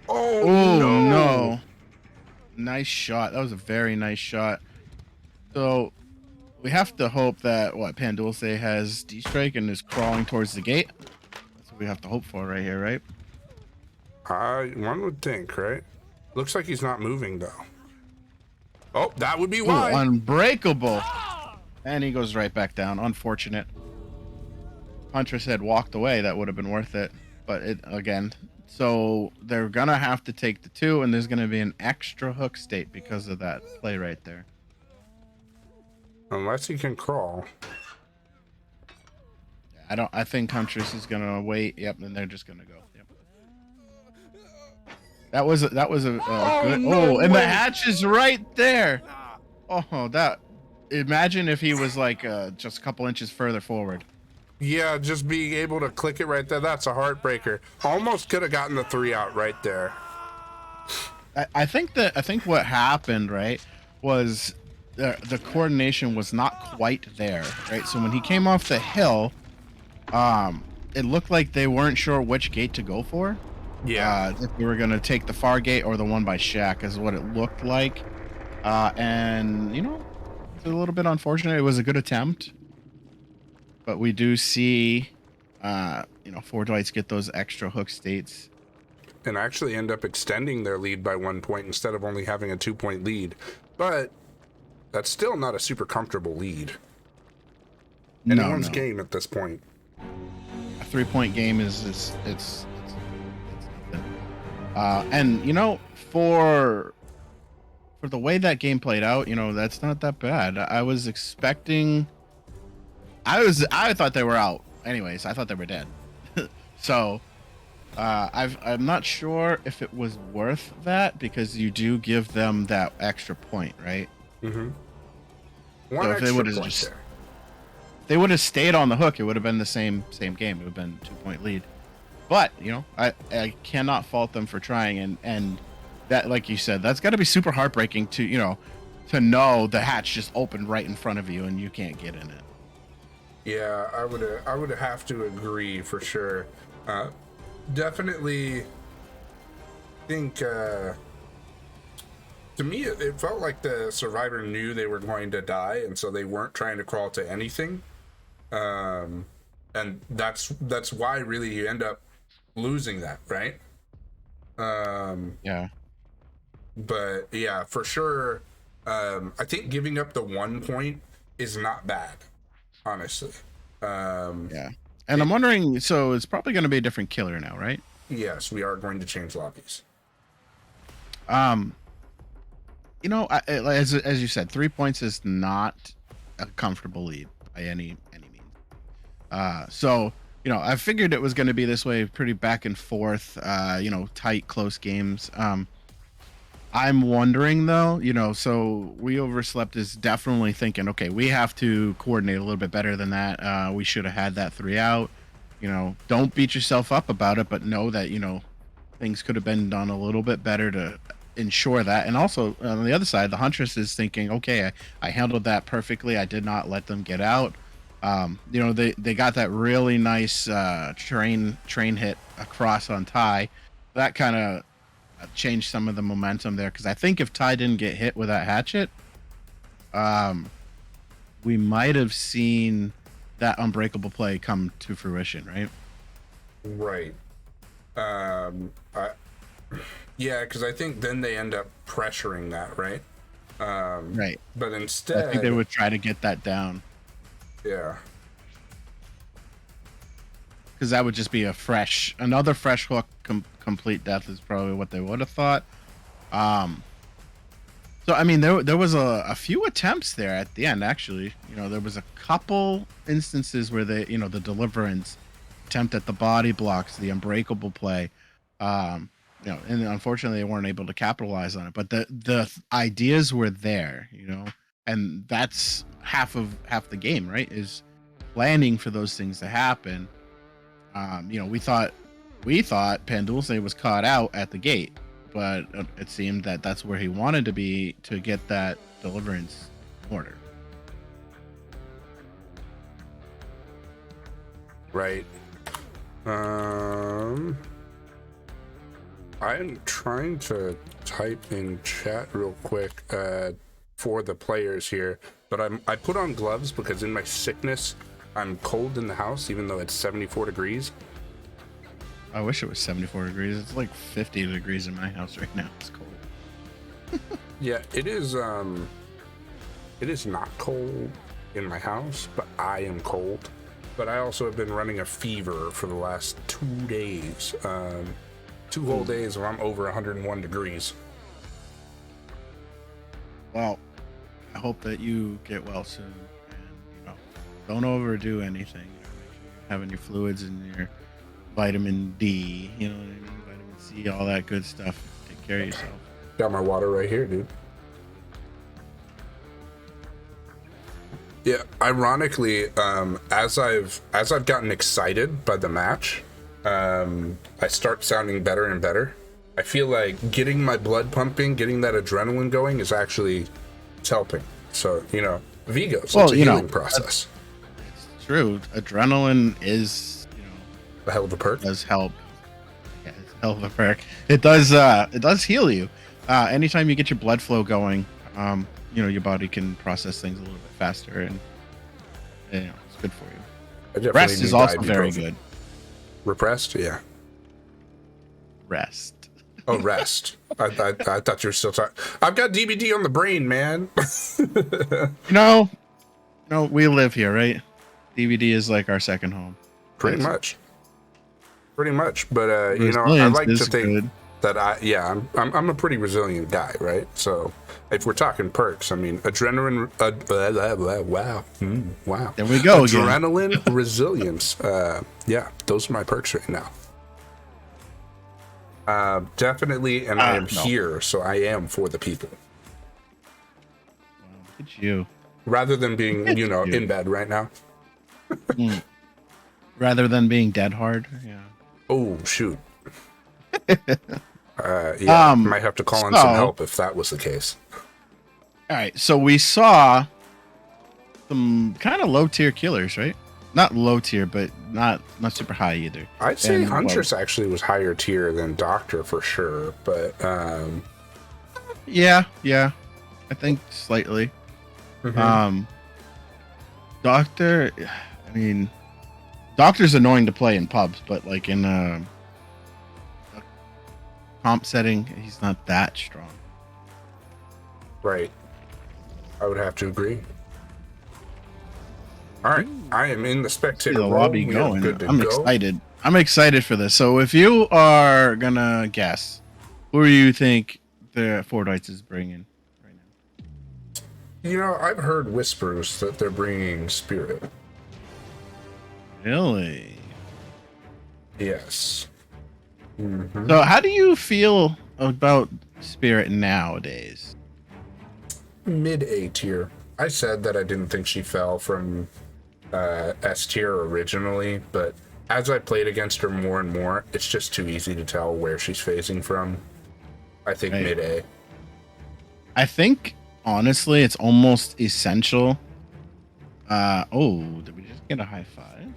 Oh no! Nice shot. That was a very nice shot. So we have to hope that Pandulce has D-Strike and is crawling towards the gate. That's what we have to hope for right here, right? One would think, right? Looks like he's not moving though. Oh, that would be why. Ooh, unbreakable. And he goes right back down. Unfortunate. Huntress had walked away. That would have been worth it. But it again. So they're gonna have to take the 2, and there's gonna be an extra hook state because of that play right there. Unless he can crawl. I think Huntress is gonna wait. Yep, and they're just gonna go. Yep. That was a good. No and way. the hatch is right there. Oh, that. Imagine if he was like just a couple inches further forward. Yeah, just being able to click it right there. That's a heartbreaker. Almost could have gotten the 3 out right there. I think what happened, right, was the coordination was not quite there, right? So when he came off the hill, it looked like they weren't sure which gate to go for. Yeah. If we were gonna take the far gate or the one by Shack is what it looked like. And you know, it's a little bit unfortunate. It was a good attempt. But we do see, Four Dwights get those extra hook states. And actually end up extending their lead by 1 point instead of only having a 2-point lead. But that's still not a super comfortable lead. Anyone's game at this point. A 3-point game it's nothing. And, for the way that game played out, that's not that bad. I was expecting... I thought they were out. Anyways, I thought they were dead. So, I'm not sure if it was worth that because you do give them that extra point, right? Mm-hmm. So if they would have stayed on the hook, it would have been the same game. It would have been 2-point lead. But I cannot fault them for trying, and that, like you said, that's got to be super heartbreaking to know the hatch just opened right in front of you and you can't get in it. Yeah, I would have to agree for sure. Definitely think to me it felt like the survivor knew they were going to die, and so they weren't trying to crawl to anything. And that's why really you end up losing that, right? Yeah. But yeah, for sure. I think giving up the 1 point is not bad. Honestly. Yeah. And I'm wondering, so it's probably going to be a different killer now, right? Yes, we are going to change lobbies. As you said, 3 points is not a comfortable lead by any means. So, I figured it was going to be this way, pretty back and forth, tight, close games. I'm wondering though, so We Overslept is definitely thinking, okay, we have to coordinate a little bit better than that. We should have had that 3 out. Don't beat yourself up about it, but know that, things could have been done a little bit better to ensure that. And also on the other side, the Huntress is thinking, okay, I handled that perfectly. I did not let them get out. They got that really nice train hit across on Ty. That kind of changed some of the momentum there, because I think if Ty didn't get hit with that hatchet, we might have seen that unbreakable play come to fruition, right? Right. Yeah, because I think then they end up pressuring that, right? Right. But instead, I think they would try to get that down. Yeah. because that would just be another fresh hook. Complete death is probably what they would have thought. So I mean, there was a few attempts there at the end. Actually, there was a couple instances where the deliverance attempt at the body blocks, the unbreakable play, and unfortunately they weren't able to capitalize on it. But the ideas were there, and that's half the game, right? Is planning for those things to happen. We thought Pandulce was caught out at the gate, but it seemed that that's where he wanted to be to get that deliverance order. Right. I'm trying to type in chat real quick for the players here, but I put on gloves because in my sickness I'm cold in the house, even though it's 74 degrees. I wish it was 74 degrees. It's like 50 degrees in my house right now. It's cold. Yeah, it is. It is not cold in my house, but I am cold. But I also have been running a fever for the last 2 days. 2 whole days where I'm over 101 degrees. Well, I hope that you get well soon, and don't overdo anything. Make sure you're having your fluids and your vitamin D, you know what I mean? Vitamin C, all that good stuff. Take care of yourself. Got my water right here, dude. Yeah, ironically, as I've gotten excited by the match, I start sounding better and better. I feel like getting my blood pumping, getting that adrenaline going is actually helping. So, Vigos, it's a healing process. It's true. Adrenaline is, a hell of a perk. Does help. Yeah, it's a hell of a perk. It does heal you. Anytime you get your blood flow going, your body can process things a little bit faster, and it's good for you. Rest is also very good. Repressed, yeah. Rest. Oh, rest. I thought you were still talking. I've got DVD on the brain, man. No, we live here, right? DVD is like our second home. Pretty much. But I like to think that I'm a pretty resilient guy, right? So if we're talking perks, I mean, adrenaline, wow. There we go. Adrenaline, resilience. Yeah, those are my perks right now. Definitely, and I am here, so I am for the people. Wow, look at you. Rather than being, in bed right now. Rather than being dead hard, yeah. Oh, shoot. Might have to call in some help if that was the case. All right, so we saw some kind of low tier killers, right? Not low tier, but not super high either. I'd say Huntress actually was higher tier than Doctor for sure, but yeah, I think slightly. Mm-hmm. Doctor, I mean, Doctor's annoying to play in pubs, but like in a comp setting, he's not that strong. Right. I would have to agree. All right, I am in the spectator lobby going. I'm excited. I'm excited for this. So if you are gonna guess, who do you think the Fordites is bringing right now? I've heard whispers that they're bringing Spirit. Really? Yes. Mm-hmm. So how do you feel about Spirit nowadays? Mid A tier. I said that I didn't think she fell from S tier originally, but as I played against her more and more, it's just too easy to tell where she's phasing from. I think mid A. I think honestly, it's almost essential. Did we just get a high five?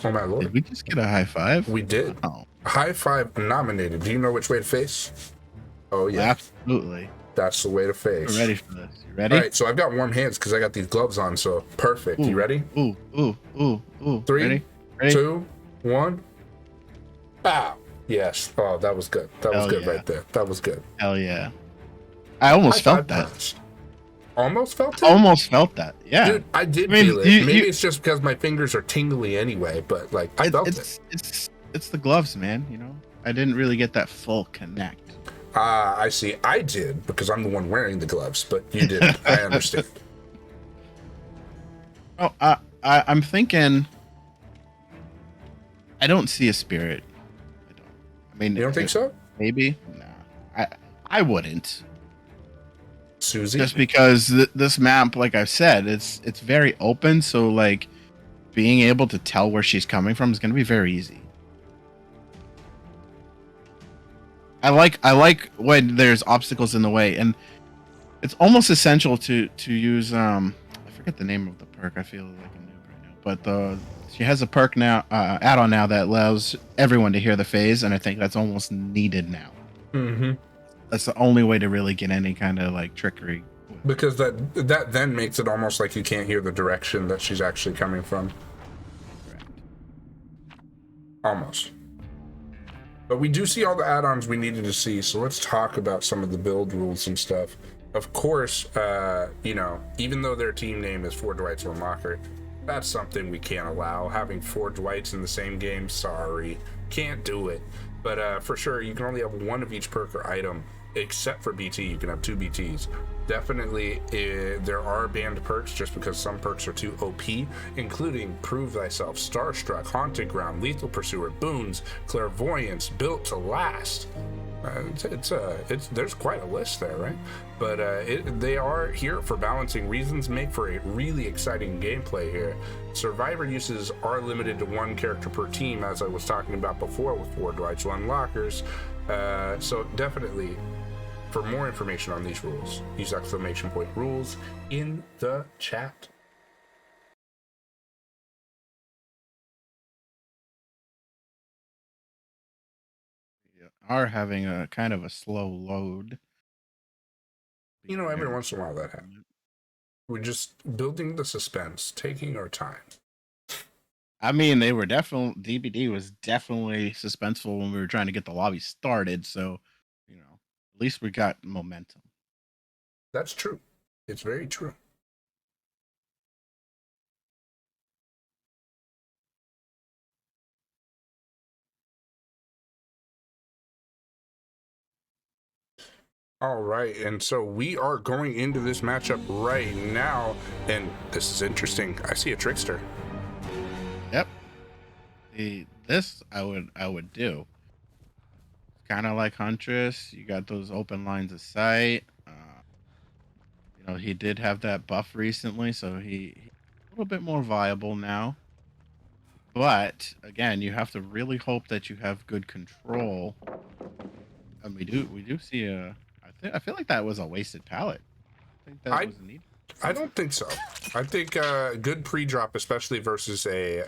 Oh my lord! Did we just get a high five? We did. Oh. High five nominated. Do you know which way to face? Oh yeah, absolutely. That's the way to face. We're ready for this. You ready? All right, so I've got warm hands because I got these gloves on, so perfect. Ooh, you ready? Ooh. 3, 2, 1. Bow. Yes. Oh, that was good. That was good right there. That was good. Hell yeah. I almost felt that. Almost felt I it? almost felt that. Yeah. Dude, I I did mean, feel it. Maybe you it's just because my fingers are tingly anyway, but like I felt it. it's the gloves, man, you know. I didn't really get that full connect. Ah, I see. I did because I'm the one wearing the gloves, but you didn't. I understand. Oh, I'm thinking I don't see a spirit. I don't. I mean, You don't think so? maybe. Nah. I I wouldn't. Susie? Just because this map, like I've said, it's very open, so like being able to tell where she's coming from is going to be very easy. I like when there's obstacles in the way, and it's almost essential to use I forget the name of the perk. I feel like a noob right now, but the she has a perk now, add-on now that allows everyone to hear the phase, and I think that's almost needed now. Mm-hmm. That's the only way to really get any kind of like trickery with her. Because that then makes it almost like you can't hear the direction that she's actually coming from. Correct. Almost. But we do see all the add-ons we needed to see, so let's talk about some of the build rules and stuff. Of course, even though their team name is 4Dwights One Locker, that's something we can't allow. Having 4 Dwights in the same game, sorry, can't do it. But for sure, you can only have one of each perk or item, except for BT. You can have 2 BTs. Definitely, there are banned perks just because some perks are too OP, including Prove Thyself, Starstruck, Haunted Ground, Lethal Pursuer, Boons, Clairvoyance, Built to Last. There's quite a list there, right? But they are here for balancing reasons, make for a really exciting gameplay here. Survivor uses are limited to 1 character per team, as I was talking about before with 4 Dwights, 1 Lockers. So definitely, for more information on these rules, use !rules in the chat. We are having a kind of a slow load. Every once in a while that happens. We're just building the suspense, taking our time. I mean, they were definitely DBD was definitely suspenseful when we were trying to get the lobby started. So, at least we got momentum. That's true. It's very true. All right, and so we are going into this matchup right now, and this is interesting. I see a trickster. Yep. This I would do. Kind of like Huntress. You got those open lines of sight. He did have that buff recently, so he's a little bit more viable now. But again, you have to really hope that you have good control. And we do see a. I feel like that was a wasted pallet. I think that was needed. I don't think so. I think good pre-drop, especially versus a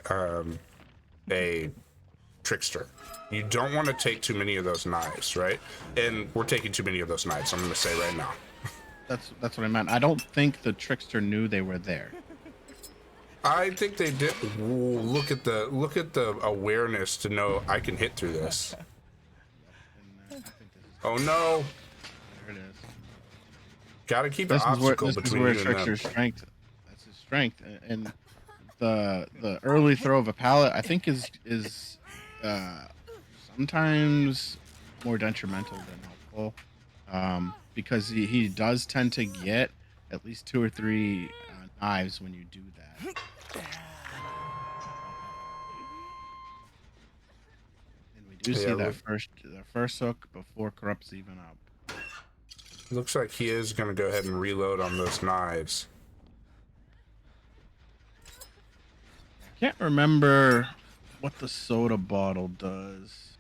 trickster. You don't want to take too many of those knives, right? And we're taking too many of those knives. I'm going to say right now. That's what I meant. I don't think the trickster knew they were there. I think they did. Ooh, look at the awareness to know I can hit through this. Oh no! There it is. Gotta keep an obstacle between you and them. Strength. That's his strength, and the early throw of a pallet I think is sometimes more detrimental than helpful, because he does tend to get at least 2 or 3 knives when you do that. And we do see that first hook before Corrupt's even up. Looks like he is going to go ahead and reload on those knives. I can't remember what the soda bottle does.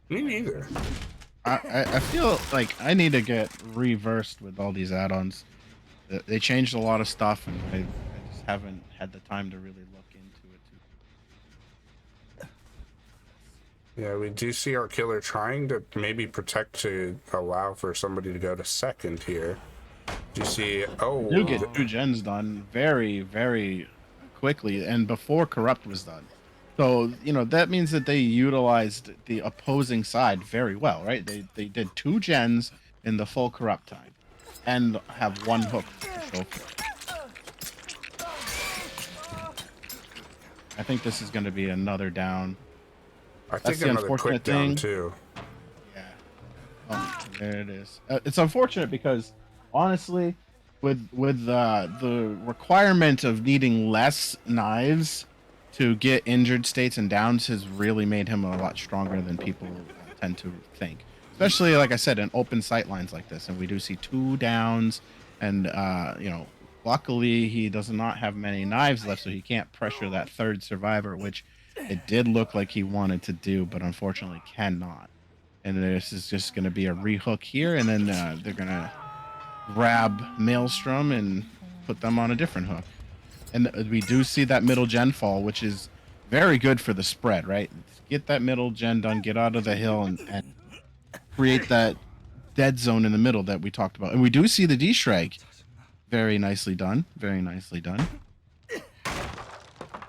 Me neither. I feel like I need to get reversed with all these add-ons. They changed a lot of stuff, and I just haven't had the time to really look into it. Yeah, we do see our killer trying to maybe protect to allow for somebody to go to second here. Do you see? Oh, You get 2 gens done very, very quickly, and before Corrupt was done. So that means that they utilized the opposing side very well, right? They did 2 gens in the full Corrupt time. and have one hook to show for it. I think this is going to be another down. I That's think the another quick unfortunate down thing. too. Yeah. Oh, there it is. It's unfortunate because honestly, with the requirement of needing less knives to get injured states and downs has really made him a lot stronger than people tend to think. Especially like I said, in open sight lines like this, and we do see 2 downs, and luckily he does not have many knives left, so he can't pressure that third survivor, which it did look like he wanted to do, but unfortunately cannot. And this is just going to be a rehook here, and then they're going to grab Maelstrom and put them on a different hook. And we do see that middle gen fall, which is very good for the spread, right? Get that middle gen done, get out of the hill, and create that dead zone in the middle that we talked about. And we do see the D-Shrag. Very nicely done. Very nicely done.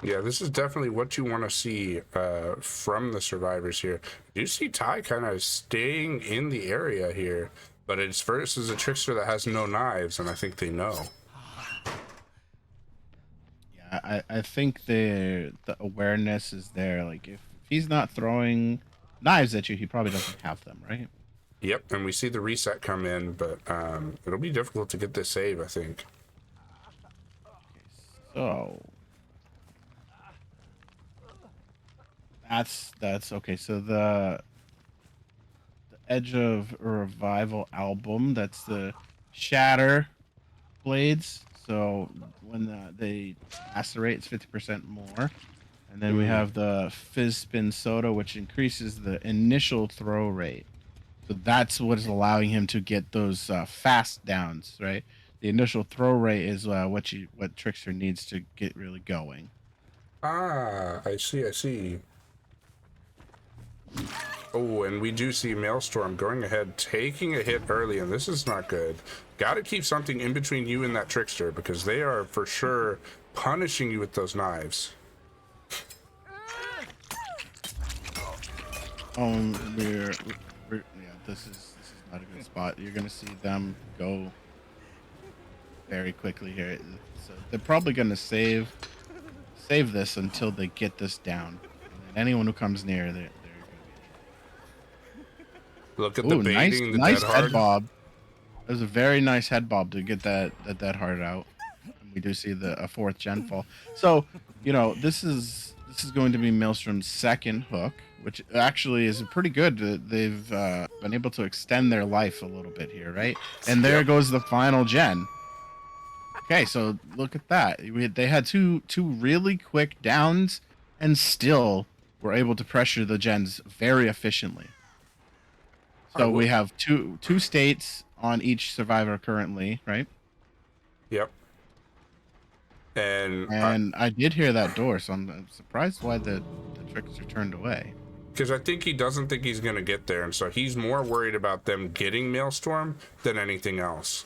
Yeah, this is definitely what you want to see from the survivors here. You see Ty kind of staying in the area here, but it's versus a trickster that has no knives, and I think they know. Yeah, I think the awareness is there. Like if he's not throwing knives at you, he probably doesn't have them, right? Yep, and we see the reset come in, but it'll be difficult to get this save, I think. So that's okay. So the Edge of Revival album, that's the Shatter blades. So when they macerate, it's 50% more. And then we have the Fizz Spin Soda, which increases the initial throw rate. So that's what is allowing him to get those fast downs, right? The initial throw rate is what Trickster needs to get really going. Ah, I see, I see. Oh, and we do see Maelstrom going ahead, taking a hit early, and this is not good. Got to keep something in between you and that trickster, because they are for sure punishing you with those knives. Yeah, this is not a good spot. You're gonna see them go very quickly here. So they're probably gonna save this until they get this down. And then anyone who comes near, they're gonna be in Look at the trouble. Ooh, nice baiting, the dead nice head hard. bob. That was a very nice head bob to get that hard out. And we do see a fourth gen fall. So this is going to be Maelstrom's second hook, which actually is pretty good. They've been able to extend their life a little bit here, right? And there Yep. goes the final gen. Okay, so look at that. They had two really quick downs, and still were able to pressure the gens very efficiently. I So we will. have two states on each survivor currently, right? Yep. And And I did hear that door, so I'm surprised why the trickster turned away. because I think he doesn't think he's going to get there, and so he's more worried about them getting Maelstrom than anything else.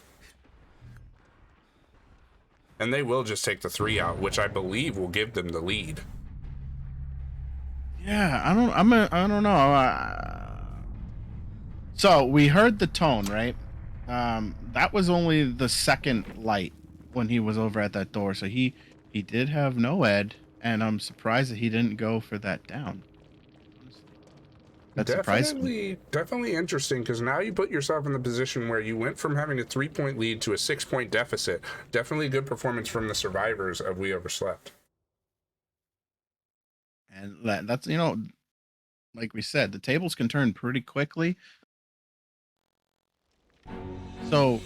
And they will just take the 3 out, which I believe will give them the lead. Yeah, I don't know. So we heard the tone, right? That was only the second light when he was over at that door. So he did have no ed, and I'm surprised that he didn't go for that down. Honestly, that surprised me. Definitely interesting, because now you put yourself in the position where you went from having a 3-point lead to a 6-point deficit. Definitely a good performance from the survivors of We Overslept. And that's like we said, the tables can turn pretty quickly. So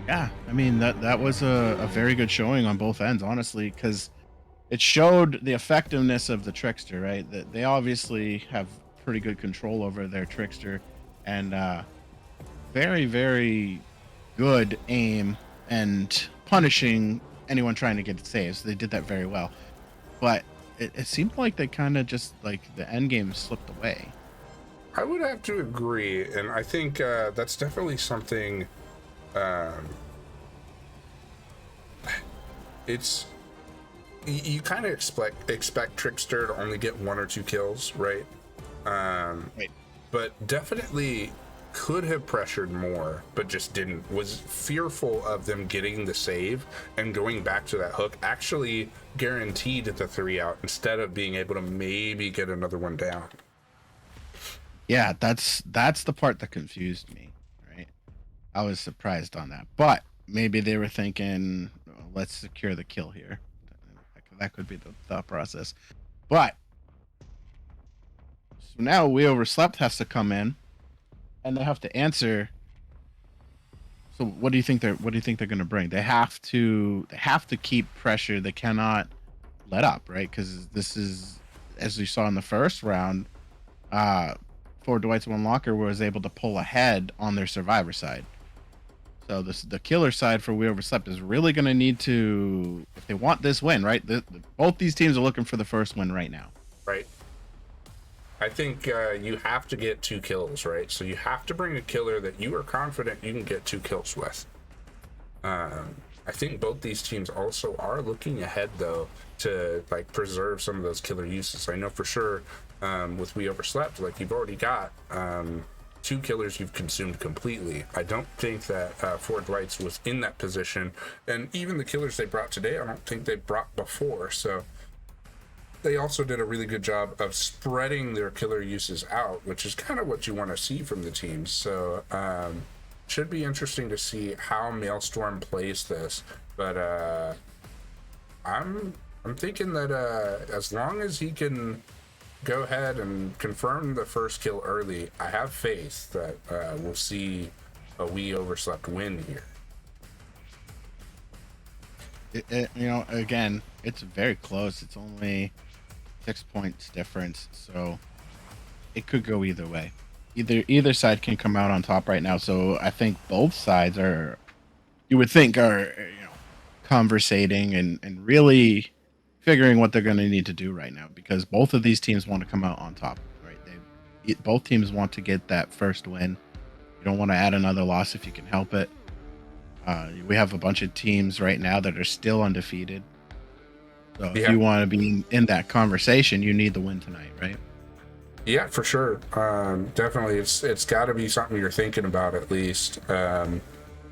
yeah, I mean that was a very good showing on both ends, honestly, because it showed the effectiveness of the trickster, right? That they obviously have pretty good control over their trickster, and very very good aim and punishing anyone trying to get saves. They did that very well, but it seemed like they kind of just like the end game slipped away. I would have to agree, and I think that's definitely something. Um, it's you kind of expect Trickster to only get 1 or 2 kills, right? Right. But definitely, could have pressured more, but just didn't, was fearful of them getting the save and going back to that hook, actually guaranteed the 3 out instead of being able to maybe get another one down. Yeah, that's the part that confused me, right? I was surprised on that, but maybe they were thinking, "Oh, let's secure the kill here." That could be the thought process. But so now We Overslept has to come in, and they have to answer. So what do you think they're going to bring? They have to keep pressure. They cannot let up, right? Because this is, as we saw in the first round, uh, Four Dwights One Locker was able to pull ahead on their survivor side. So the killer side for We Overslept is really going to need to, if they want this win, right? Both these teams are looking for the first win right now. Right. I think you have to get 2 kills, right? So you have to bring a killer that you are confident you can get 2 kills with. I think both these teams also are looking ahead, though, to like preserve some of those killer uses. I know for sure with We Overslept, like you've already got 2 killers you've consumed completely. I don't think that Four Dwights was in that position, and even the killers they brought today, I don't think they brought before. So they also did a really good job of spreading their killer uses out, which is kind of what you want to see from the teams. So should be interesting to see how Maelstrom plays this. But I'm thinking that as long as he can go ahead and confirm the first kill early, I have faith that we'll see a We Overslept win here. Again, it's very close. It's only 6 points difference, so it could go either way. Either side can come out on top right now. So I think both sides are, you would think, are conversating and really figuring what they're going to need to do right now, because both of these teams want to come out on top, right? Both teams want to get that first win. You don't want to add another loss if you can help it. We have a bunch of teams right now that are still undefeated. So if you want to be in that conversation, you need the win tonight, right? Yeah, for sure. Definitely, it's got to be something you're thinking about at least.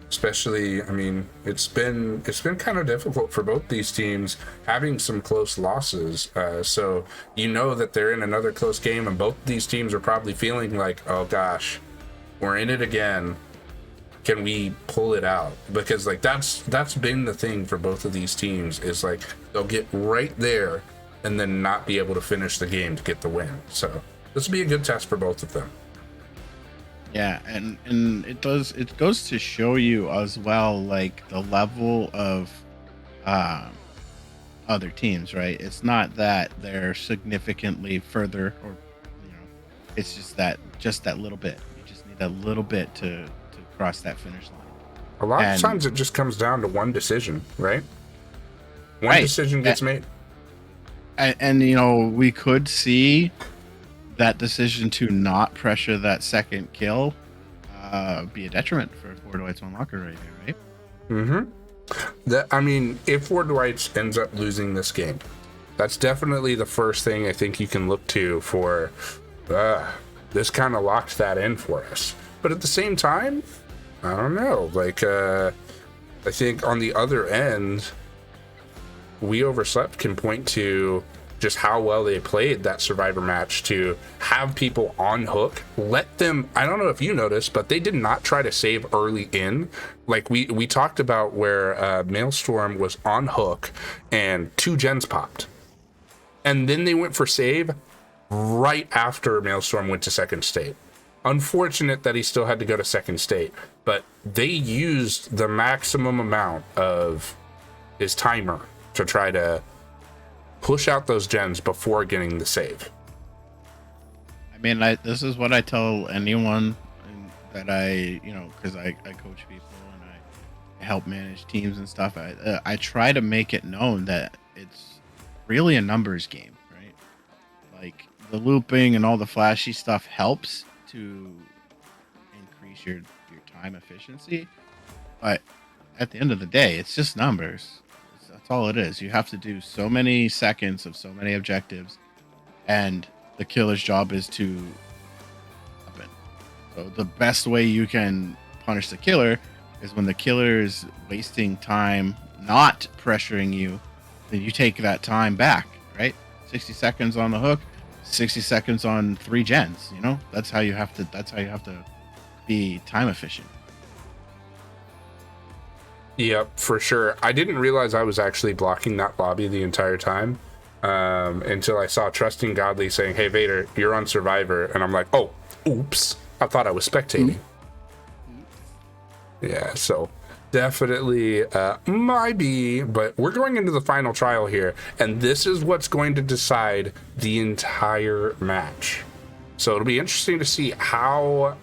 Especially, I mean, it's been kind of difficult for both these teams having some close losses. So you know that they're in another close game, and both these teams are probably feeling like, oh gosh, we're in it again. Can we pull it out? Because like that's been the thing for both of these teams, is like they'll get right there and then not be able to finish the game to get the win. So this will be a good test for both of them. Yeah, and it goes to show you as well, like the level of other teams, right? It's not that they're significantly further, or it's just that little bit. You just need a little bit to cross that finish line. A lot of times it just comes down to one decision, right? One decision gets made. And we could see that decision to not pressure that second kill be a detriment for Four Dwights One Locker right here, right? I mean, if Four Dwights ends up losing this game, that's definitely the first thing I think you can look to for this kind of locked that in for us. But at the same time, I don't know. Like, I think on the other end, We Overslept can point to just how well they played that survivor match to have people on hook. Let them, I don't know if you noticed, but they did not try to save early in. Like we talked about where Maelstrom was on hook and 2 gens popped. And then they went for save right after Maelstrom went to second state. Unfortunate that he still had to go to second state, but they used the maximum amount of his timer to try to push out those gens before getting the save. I mean, this is what I tell anyone that because I coach people and I help manage teams and stuff. I try to make it known that it's really a numbers game, right? Like the looping and all the flashy stuff helps to increase your time efficiency, but at the end of the day, it's just numbers. That's all it is. You have to do so many seconds of so many objectives, and the killer's job is to up it. So the best way you can punish the killer is when the killer is wasting time not pressuring you, then you take that time back, right? 60 seconds on the hook, 60 seconds on 3 gens, you know? That's how you have to be time efficient. Yep, for sure. I didn't realize I was actually blocking that lobby the entire time until I saw Trusting Godly saying, "Hey Vader, you're on Survivor," and I'm like, "Oh, oops! I thought I was spectating." Yeah, so definitely might be, but we're going into the final trial here, and this is what's going to decide the entire match. So it'll be interesting to see how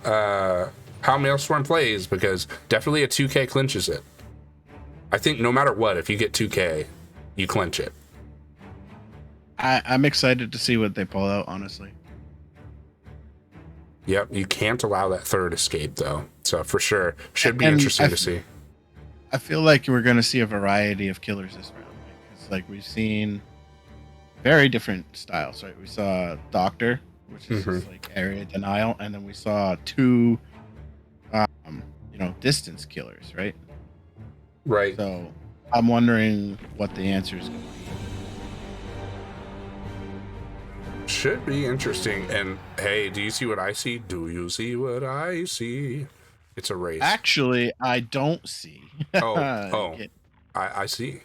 Maelstrom plays, because definitely a 2K clinches it. I think no matter what, if you get 2K, you clinch it. I'm excited to see what they pull out, honestly. Yep, you can't allow that third escape though. So for sure, should be And interesting to see. I feel like we're going to see a variety of killers this round. Because, like, we've seen very different styles, right? We saw Doctor, which is just like area denial, and then we saw two, distance killers, right? Right. So I'm wondering what the answer is going to be. Should be interesting. And hey, do you see what I see? Do you see what I see? It's a race. Actually, I don't see. I see.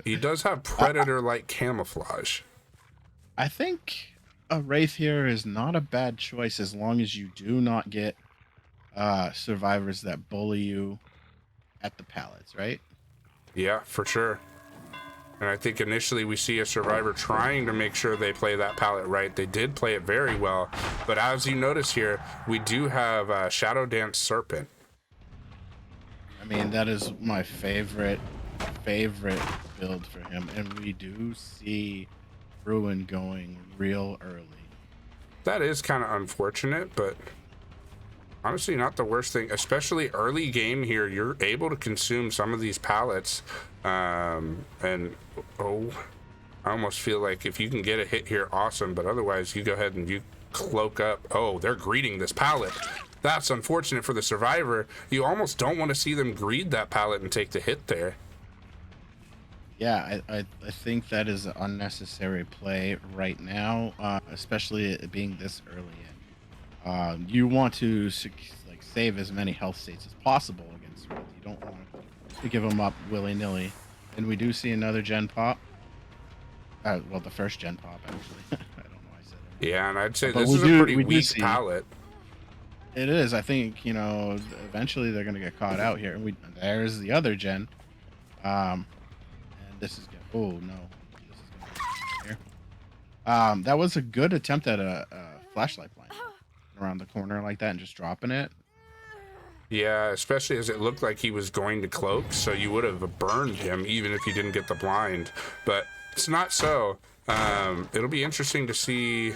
He does have predator-like camouflage. I think a Wraith here is not a bad choice as long as you do not get survivors that bully you at the pallets, right? Yeah, for sure. And I think initially we see a survivor trying to make sure they play that pallet right. They did play it very well. But as you notice here, we do have Shadow Dance Serpent. I mean, that is my favorite build for him. And we do see Ruin going real early. That is kind of unfortunate, but honestly not the worst thing. Especially early game here, you're able to consume some of these pallets. And I almost feel like if you can get a hit here, awesome, but otherwise you go ahead and you cloak up. Oh, they're greeting this pallet. That's unfortunate for the survivor. You almost don't want to see them greed that pallet and take the hit there. Yeah, I think that is an unnecessary play right now, especially it being this early in. You want to save as many health states as possible against Wraith. You don't want to give them up willy-nilly. And we do see another gen pop. Well, the first gen pop, actually. I don't know why I said it. Yeah, and I'd say But this is a pretty weak pallet. It is. I think, eventually they're going to get caught out here. And there's the other gen. And this is good. Oh, no. This is going to be here. That was a good attempt at a flashlight blind around the corner like that and just dropping it. Yeah, especially as it looked like he was going to cloak, so you would have burned him even if you didn't get the blind. But it's not so. It'll be interesting to see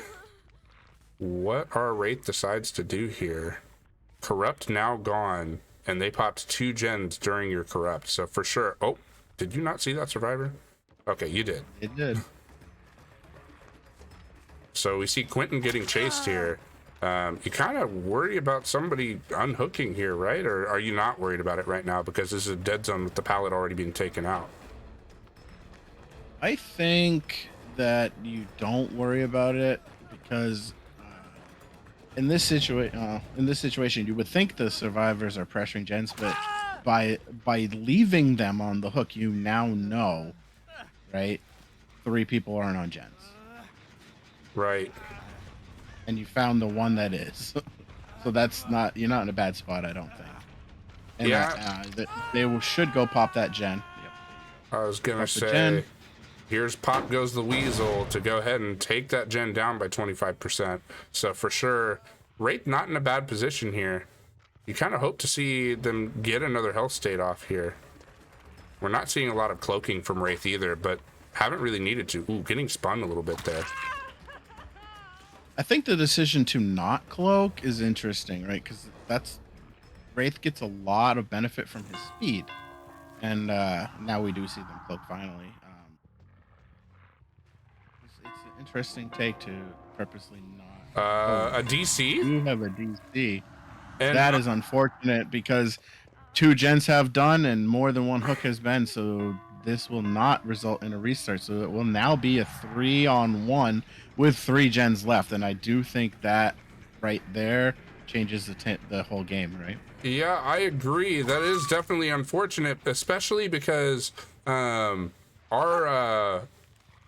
what our Wraith decides to do here. Corrupt now gone, and they popped 2 gens during your Corrupt, so for sure. Oh, did you not see that, Survivor? Okay, you did. It did. So we see Quentin getting chased here. You kind of worry about somebody unhooking here, right? Or are you not worried about it right now because this is a dead zone with the pallet already being taken out? I think that you don't worry about it because in this situation, you would think the survivors are pressuring gens, but by leaving them on the hook, you now know, right? 3 people aren't on gens. Right. And you found the one that is. So you're not in a bad spot, I don't think. And yeah. They should go pop that gen. Yep. I was going to say, here's Pop Goes the Weasel to go ahead and take that gen down by 25%. So for sure, Wraith not in a bad position here. You kind of hope to see them get another health state off here. We're not seeing a lot of cloaking from Wraith either, but haven't really needed to. Ooh, getting spun a little bit there. I think the decision to not cloak is interesting, right? Because Wraith gets a lot of benefit from his speed, and now we do see them cloak finally. It's an interesting take to purposely not Oh, A DC, you have a DC. and That is unfortunate because two gens have done and more than one hook has been. So this will not result in a restart. So it will now be a 3-on-1 with three gens left. And I do think that right there changes the whole game, right? yeah, I agree. That is definitely unfortunate, especially because our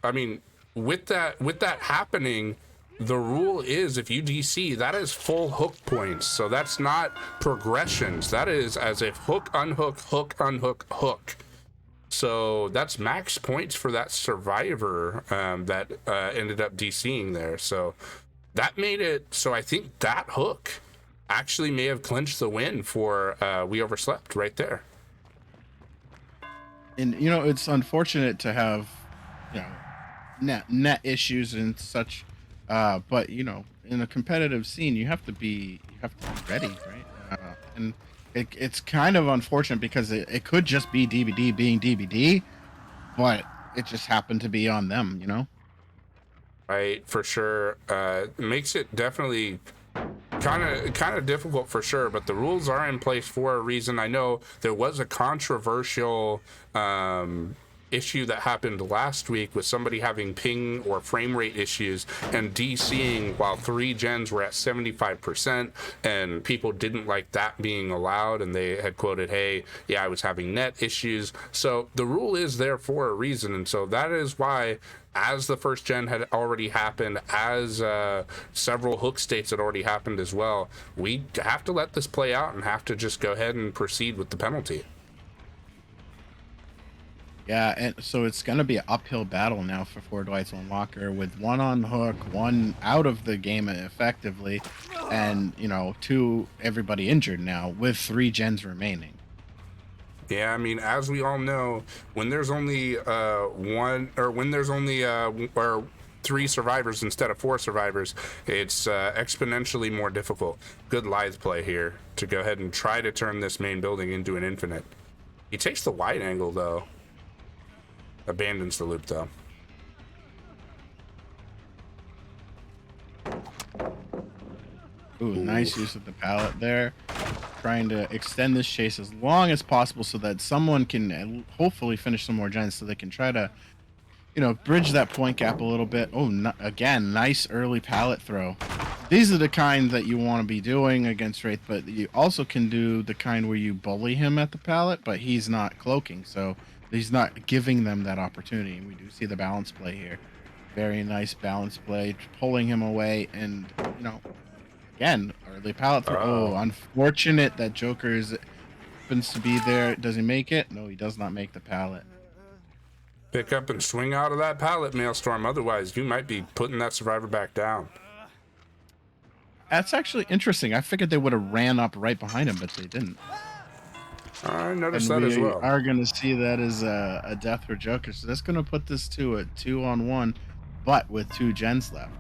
I mean, with that happening, the rule is if you DC, that is full hook points. So that's not progressions. That is as if hook, unhook, hook, unhook, hook. So that's max points for that survivor that ended up DCing there. So that made it so I think that hook actually may have clinched the win for We Overslept right there. And it's unfortunate to have net issues and such, but in a competitive scene you have to be ready, right? And it's kind of unfortunate because it could just be DBD being DBD, but it just happened to be on them. Right, for sure. Makes it definitely kind of difficult for sure, but the rules are in place for a reason. I know there was a controversial issue that happened last week with somebody having ping or frame rate issues and DCing while three gens were at 75%, and people didn't like that being allowed, and they had quoted, hey, yeah, I was having net issues. So the rule is there for a reason, and so that is why, as the first gen had already happened, as several hook states had already happened as well, we have to let this play out and have to just go ahead and proceed with the penalty. Yeah, and so it's going to be an uphill battle now for Ford White's on Locker with one on hook, one out of the game effectively, and two everybody injured now with three gens remaining. Yeah, I mean, as we all know, when there's only one, or when there's only or three survivors instead of four survivors, it's exponentially more difficult. Good lithe play here to go ahead and try to turn this main building into an infinite. He takes the wide angle though. Abandons the loop though. Ooh, Ooh. nice use of the pallet there. Trying to extend this chase as long as possible so that someone can hopefully finish some more gens so they can try to, bridge that point gap a little bit. Oh, again, nice early pallet throw. These are the kind that you want to be doing against Wraith, but you also can do the kind where you bully him at the pallet, but he's not cloaking, so he's not giving them that opportunity. And we do see the balance play here. Very nice balance play, pulling him away, and again, early pallet throw. Oh, Oh. unfortunate that Joker happens to be there. Does he make it? No, he does not make the pallet. Pick up and swing out of that pallet, Maelstrom. Otherwise, you might be putting that survivor back down. That's actually interesting. I figured they would have ran up right behind him, but they didn't. I noticed And that as we well. are going to see that as a death for Joker. So that's going to put this to a 2-on-1, but with two gens left.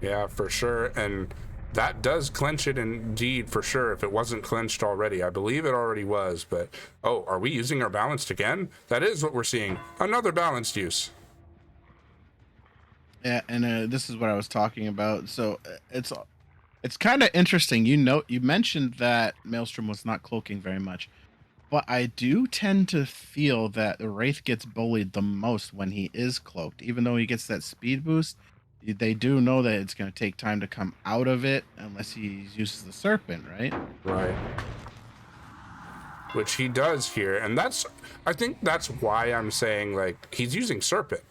Yeah, for sure. And that does clinch it indeed, for sure, if it wasn't clinched already. I believe it already was, but oh, are we using our balanced again? That is what we're seeing. Another balanced use. Yeah, and this is what I was talking about. So it's kind of interesting. You mentioned that Maelstrom was not cloaking very much. But I do tend to feel that the Wraith gets bullied the most when he is cloaked. Even though he gets that speed boost, they do know that it's going to take time to come out of it unless he uses the Serpent, right? Right. Which he does here. And I think that's why I'm saying, like, he's using Serpent.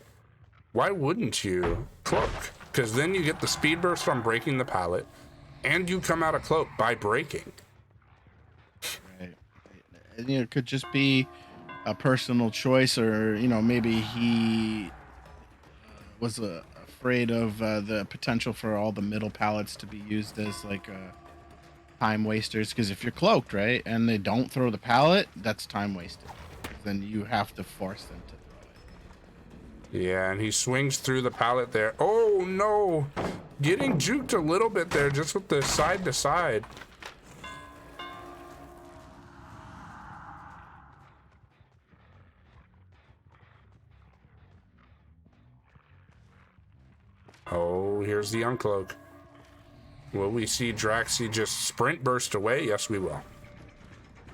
Why wouldn't you cloak? Because then you get the speed burst from breaking the pallet, and you come out of cloak by breaking. Right. And, it could just be a personal choice, or maybe he was afraid of the potential for all the middle pallets to be used as like time wasters. Because if you're cloaked, right, and they don't throw the pallet, that's time wasted. Because then you have to force them to throw it. Yeah, and he swings through the pallet there. Oh no! Getting juked a little bit there just with the side to side. Oh, here's the uncloak. Will we see Draxi just sprint burst away? Yes, we will.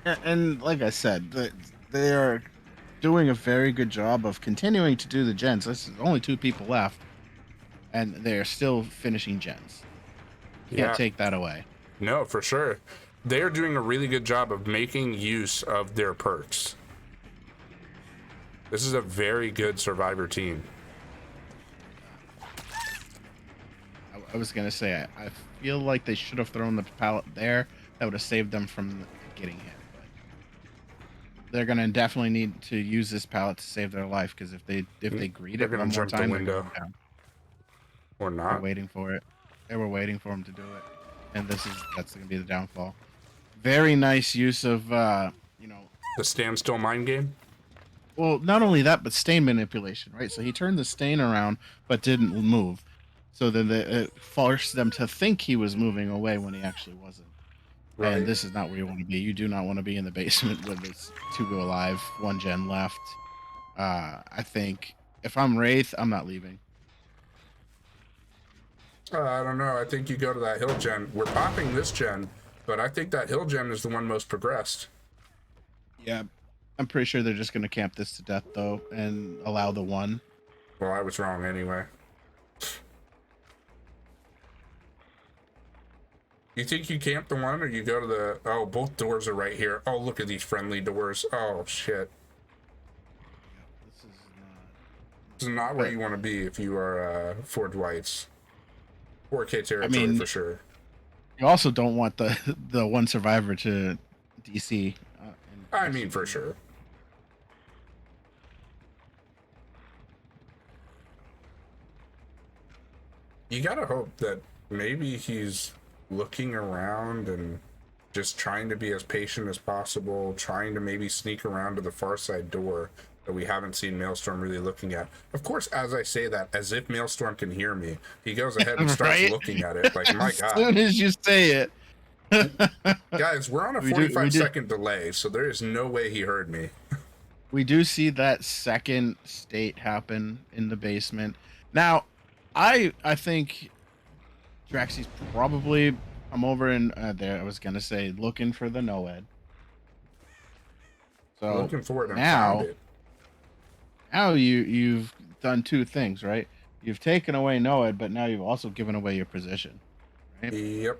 And like I said, they are doing a very good job of continuing to do the gens. There's only 2 people left, and they're still finishing gens. Can't Yeah. take that away. No, for sure. They are doing a really good job of making use of their perks. This is a very good Survivor team. I was gonna say I feel like they should have thrown the pallet there. That would have saved them from getting hit. But they're gonna definitely need to use this pallet to save their life, because if they greet They're it gonna one more jump the time, window. they're going down. Or They're not. waiting for it. They were waiting for him to do it, and that's gonna be the downfall. Very nice use of The standstill mind game? well, not only that, but stain manipulation, right? So he turned the stain around but didn't move. So then it forced them to think he was moving away when he actually wasn't. Right. And this is not where you want to be. You do not want to be in the basement with this 2 alive, 1 gen left. I think if I'm Wraith, I'm not leaving. I don't know. I think you go to that hill gen. We're popping this gen, but I think that hill gen is the one most progressed. Yeah, I'm pretty sure they're just going to camp this to death, though, and allow the 1. Well, I was wrong anyway. You think you camp the 1 or you go to the... Oh, both doors are right here. Oh, look at these friendly doors. Oh, shit. This is not where you want to be if you are Ford Whites. 4K territory for sure. You also don't want the 1 survivor to DC. I mean, for sure. You gotta hope that maybe he's looking around and just trying to be as patient as possible, trying to maybe sneak around to the far side door that we haven't seen Maelstrom really looking at. Of course, as I say that, as if Maelstrom can hear me, he goes ahead and starts looking at it. Like, my God. As soon as you say it. Guys, we're on a 45-second delay, so there is no way he heard me. We do see that second state happen in the basement. Now, I think Draxi's probably come over and there. I was gonna say looking for the Noed. So Looking for it and found it. Now you've done 2 things, right? You've taken away Noed, but now you've also given away your position. Right? Yep.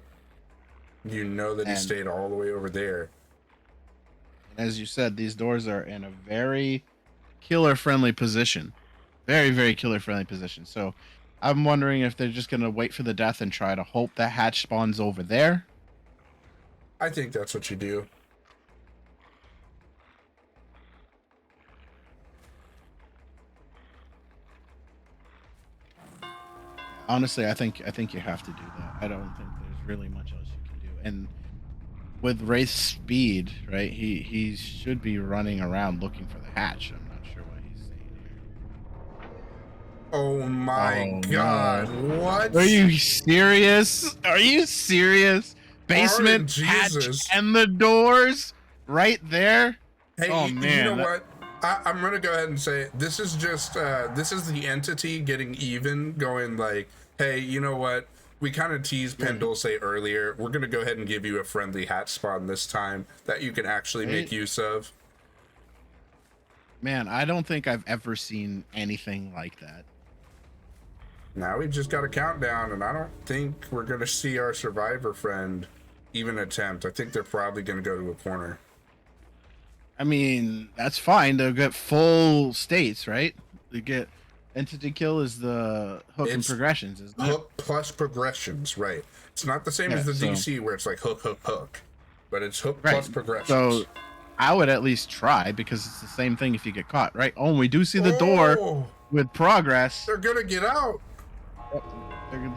You know that he stayed all the way over there. And as you said, these doors are in a very killer-friendly position. Very, very killer-friendly position. So I'm wondering if they're just going to wait for the death and try to hope that hatch spawns over there. I think that's what you do. Honestly, I think you have to do that. I don't think there's really much else you can do. And with Wraith's speed, right? He should be running around looking for the hatch. I'm not sure what he's saying here. Oh my God! No. What? Are you serious? Are you serious? Basement hatch Jesus. and the doors right there. Hey, oh man! You know what? I'm gonna go ahead and say this is just this is the entity getting even, going like, hey, you know what? We kind of teased Pendulce earlier. We're gonna go ahead and give you a friendly hatch spawn this time that you can actually make use of. Man, I don't think I've ever seen anything like that. Now we've just got a countdown, and I don't think we're gonna see our survivor friend even attempt. I think they're probably gonna go to a corner. I mean, that's fine. They'll get full states, right? They get entity kill is the hook and progressions, isn't it? Hook plus progressions, right? It's not the same as the DC where it's like hook, hook, hook, but it's hook plus progressions. So I would at least try, because it's the same thing if you get caught, right? Oh, and we do see the door with progress. They're gonna get out.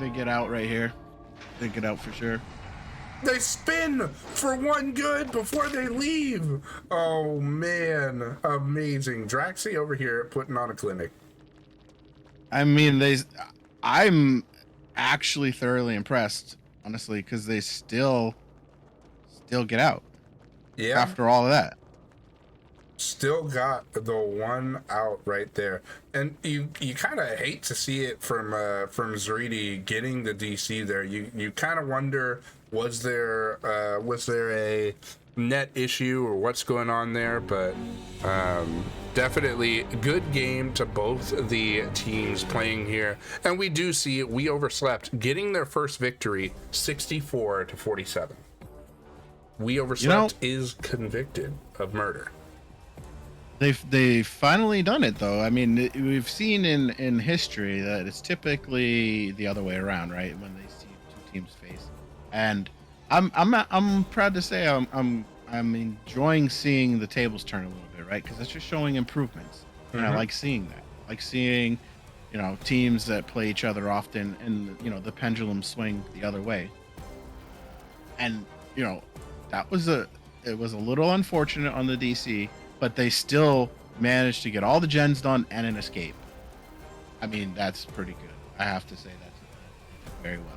They get out right here. They get out for sure. They spin for 1 good before they leave. Oh man, amazing. Draxi over here putting on a clinic. I mean, I'm actually thoroughly impressed, honestly, because they still get out. Yeah. After all of that. still got the one out right there, and you kind of hate to see it from Zaridi getting the DC there. You kind of wonder, was there a net issue or what's going on there? But definitely good game to both the teams playing here, and we do see We Overslept getting their first victory, 64-47. We Overslept is convicted of murder. They've finally done it though. I mean, we've seen in history that it's typically the other way around, right? When they see two teams face, and I'm proud to say I'm enjoying seeing the tables turn a little bit, right? Because it's just showing improvements, and I like seeing that. I like seeing, teams that play each other often, and the pendulum swing the other way. And it was a little unfortunate on the DC, but they still managed to get all the gens done and an escape. I mean, that's pretty good. I have to say that's very well.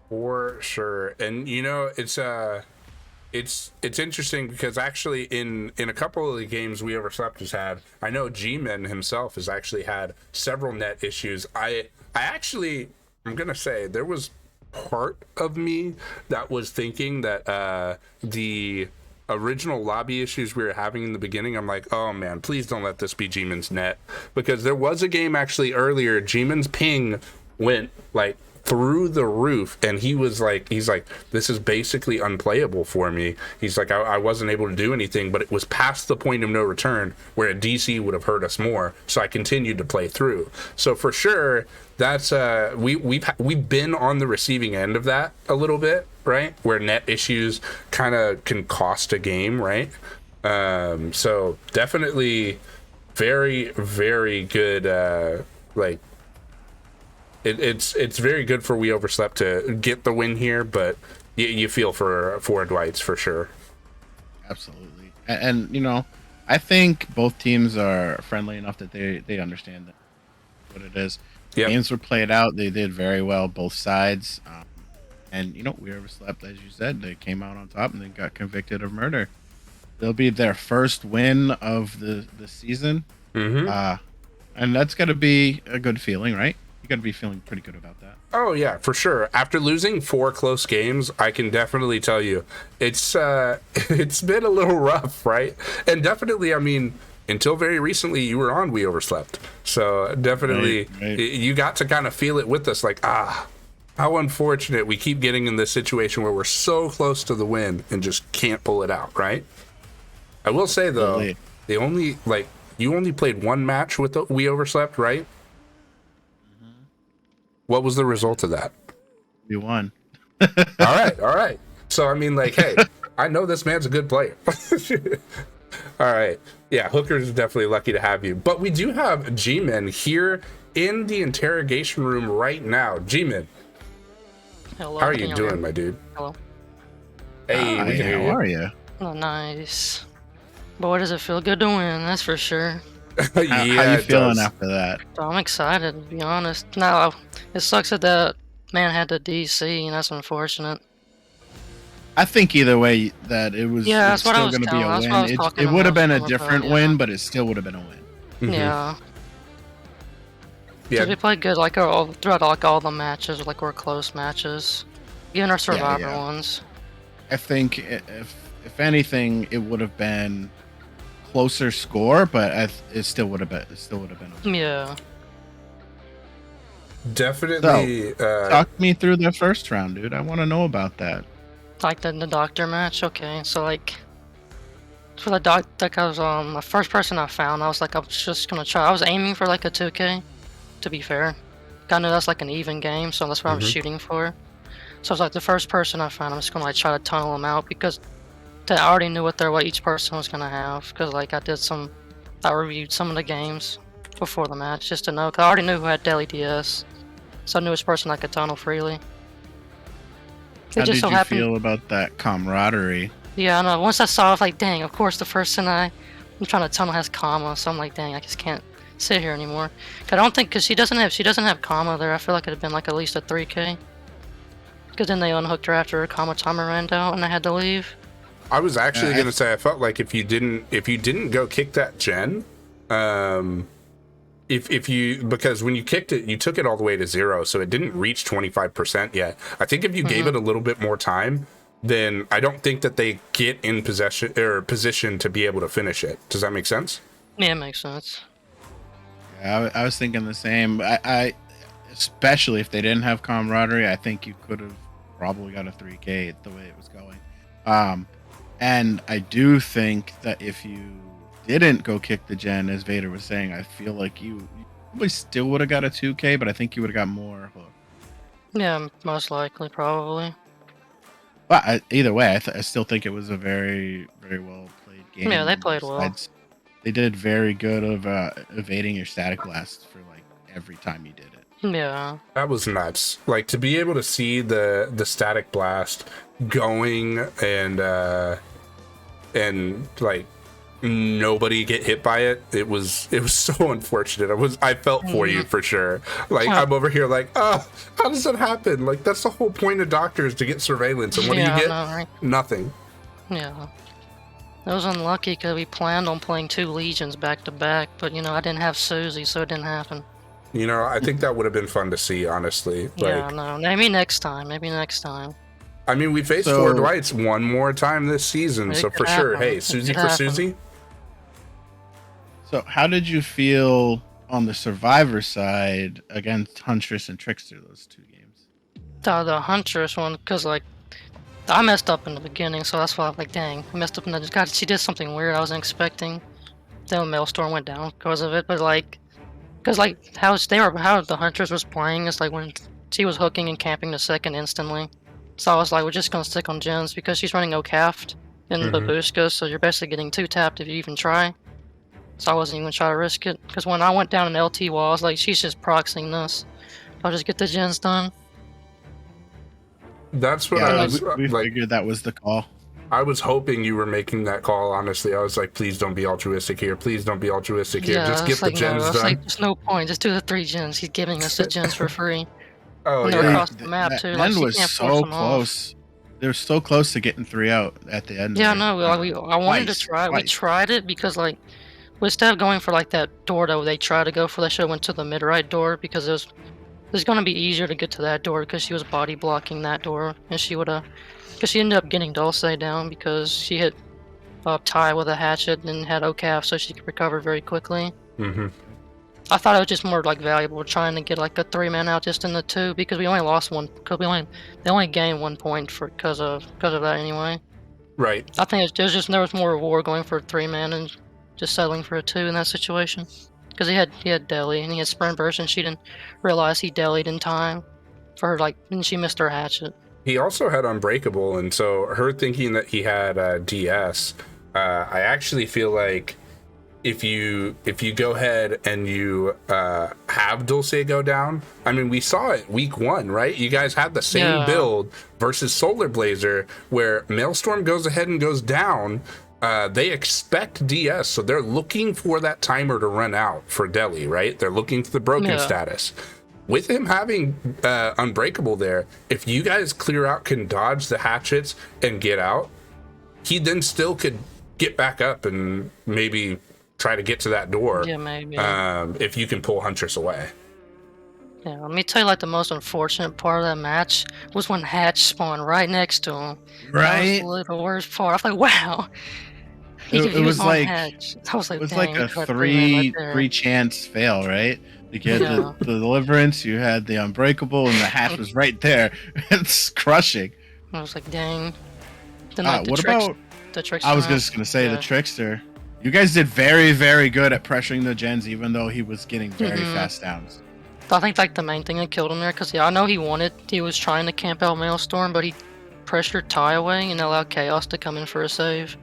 For sure. And it's interesting because actually in a couple of the games We Overslept has had, I know G-Man himself has actually had several net issues. I'm gonna say there was part of me that was thinking that the original lobby issues we were having in the beginning, I'm like, oh man, please don't let this be G-Man's net, because there was a game actually earlier, G-Man's ping went like through the roof, and he's like, this is basically unplayable for me. He's like, I wasn't able to do anything, but it was past the point of no return where a DC would have hurt us more, so I continued to play through. So for sure, that's we've been on the receiving end of that a little bit, right? Where net issues kind of can cost a game, right? So definitely very, very good. It's very good for We Overslept to get the win here, but you feel for Dwight's for sure. Absolutely, and I think both teams are friendly enough that they understand what it is. Yep. Games were played out. They did very well, both sides. And, We Overslept, as you said, they came out on top and they got convicted of murder. They'll be their first win of the season. And that's got to be a good feeling, right? You got to be feeling pretty good about that. Oh, yeah, for sure. After losing 4 close games, I can definitely tell you it's been a little rough, right? And definitely, I mean, until very recently, you were on We Overslept. So definitely, right. You got to kind of feel it with us, like, how unfortunate we keep getting in this situation where we're so close to the win and just can't pull it out, right? I will say, though, you only played 1 match with We Overslept, right? What was the result of that? We won. All right. So, I mean, like, hey, I know this man's a good player. All right. Yeah, Hooker's definitely lucky to have you. But we do have G-Man here in the interrogation room right now. G-Man. Hello. How are you doing, my dude? Hello. Hey, we can hear you. How are you? Oh, nice. Boy, does it feel good to win, that's for sure. How you feeling after that? So I'm excited, to be honest. No, it sucks that man had the DC, and that's unfortunate. I think either way that it was that's what still going to be a win. It would have been a different win, but it still would have been a win. Yeah. Yeah. We played good throughout all the matches, we're close matches. Even our survivor ones. I think if anything, it would have been closer score, but it still would have been. A win. Yeah. Definitely. So, talk me through the first round, dude. I want to know about that. Like the doctor match, okay. So for the doc, I was the first person I found. I was just gonna try. I was aiming for a 2K, to be fair. I know that's an even game, so that's what I was shooting for. So I was the first person I found, I'm just gonna try to tunnel them out, because I already knew what each person was gonna have. Because I reviewed some of the games before the match just to know. Cause I already knew who had daily DS, so I knew which person I could tunnel freely. How did you feel about that camaraderie? Yeah, I know. Once I saw it, dang, of course the person I'm trying to tunnel has Kama, so I'm dang, I just can't sit here anymore. Because she doesn't have Kama there, I feel like it'd been at least a 3K. Because then they unhooked her after her Kama timer ran out and I had to leave. I was actually going to say, I felt like if you didn't go kick that gen, if you, because when you kicked it, you took it all the way to 0, so it didn't reach 25% yet. I think if you gave it a little bit more time, then I don't think that they get in possession or position to be able to finish it. Does that make sense? Yeah, it makes sense. Yeah, I was thinking the same. I especially if they didn't have camaraderie, I think you could have probably got a 3K the way it was going. And I do think that if you didn't go kick the gen, as Vader was saying, I feel like you probably still would have got a 2K, but I think you would have got more hook. Yeah, most likely, probably. But either way, I still think it was a very, very well played game. Yeah, they played well. They did very good of evading your static blast for like every time you did it. Yeah. That was nuts. Like, to be able to see the static blast going and like nobody get hit by it, it was so unfortunate. I felt for you for sure. Like, I'm over here like, how does that happen? Like, that's the whole point of doctors, to get surveillance, and what do you get? Right? Nothing. Yeah. It was unlucky because we planned on playing 2 legions back to back, but I didn't have Susie, so it didn't happen. I think that would have been fun to see, honestly. Yeah, no, maybe next time. I mean, we faced Ford Whites one more time this season, so for sure. Hey, Susie for Susie. So how did you feel on the Survivor side against Huntress and Trickster, those 2 games? The Huntress one, because I messed up in the beginning, so that's why I'm like, dang, I messed up in the... God, she did something weird I wasn't expecting. Then Maelstrom went down because of it, but because how the Huntress was playing is like when she was hooking and camping the second instantly. So I was like, we're just gonna stick on gens because she's running Okaft in Babushka, so you're basically getting 2 tapped if you even try. So I wasn't even trying to risk it, because when I went down an LT wall, I was like, she's just proxying this. I'll just get the gens done. That's what I was we figured that was the call. I was hoping you were making that call, honestly. I was like, please don't be altruistic here. Please don't be altruistic here. Yeah, just get the gens done. Like, there's no point. Just do the 3 gens. He's giving us the gens for free. Oh, and yeah. across the map, too. That was so close. They were so close to getting 3 out at the end. Yeah, no, I wanted to try. We tried it because, instead of going for, that door that they tried to go for, they should have went to the mid-right door, because it was going to be easier to get to that door because she was body blocking that door, and she would have... Because she ended up getting Dulce down because she hit Ty with a hatchet and had Ocaf, so she could recover very quickly. I thought it was just more valuable trying to get a 3-man out just in the 2, because we only lost 1. Because they only gained 1 point because of that anyway. Right. I think there was more reward going for a 3-man and just settling for a 2 in that situation. Because he had deli and he had sprint burst, and she didn't realize he delied in time for her and she missed her hatchet. He also had Unbreakable, and so her thinking that he had DS, I actually feel like if you go ahead and you have Dulce go down, I mean, we saw it week 1, right? You guys had the same build versus Solar Blazer, where Maelstrom goes ahead and goes down. They expect DS, so they're looking for that timer to run out for Deli, right? They're looking for the broken status. With him having Unbreakable there, if you guys clear out, can dodge the hatchets and get out, he then still could get back up and maybe try to get to that door. Yeah, maybe. If you can pull Huntress away. Yeah, let me tell you, the most unfortunate part of that match was when Hatch spawned right next to him. Right? That was the worst part. I was like, wow. It was like Hatch. I was like, it was dang, like a three chance fail, right? You had the Deliverance, you had the Unbreakable, and the Hatch was right there. It's crushing. I was like, dang. Then, what about the Trickster? I was just gonna say the Trickster. You guys did very, very good at pressuring the gens, even though he was getting very fast downs. I think the main thing that killed him there, because I know he was trying to camp out Maelstrom, but he pressured Ty away and allowed Chaos to come in for a save.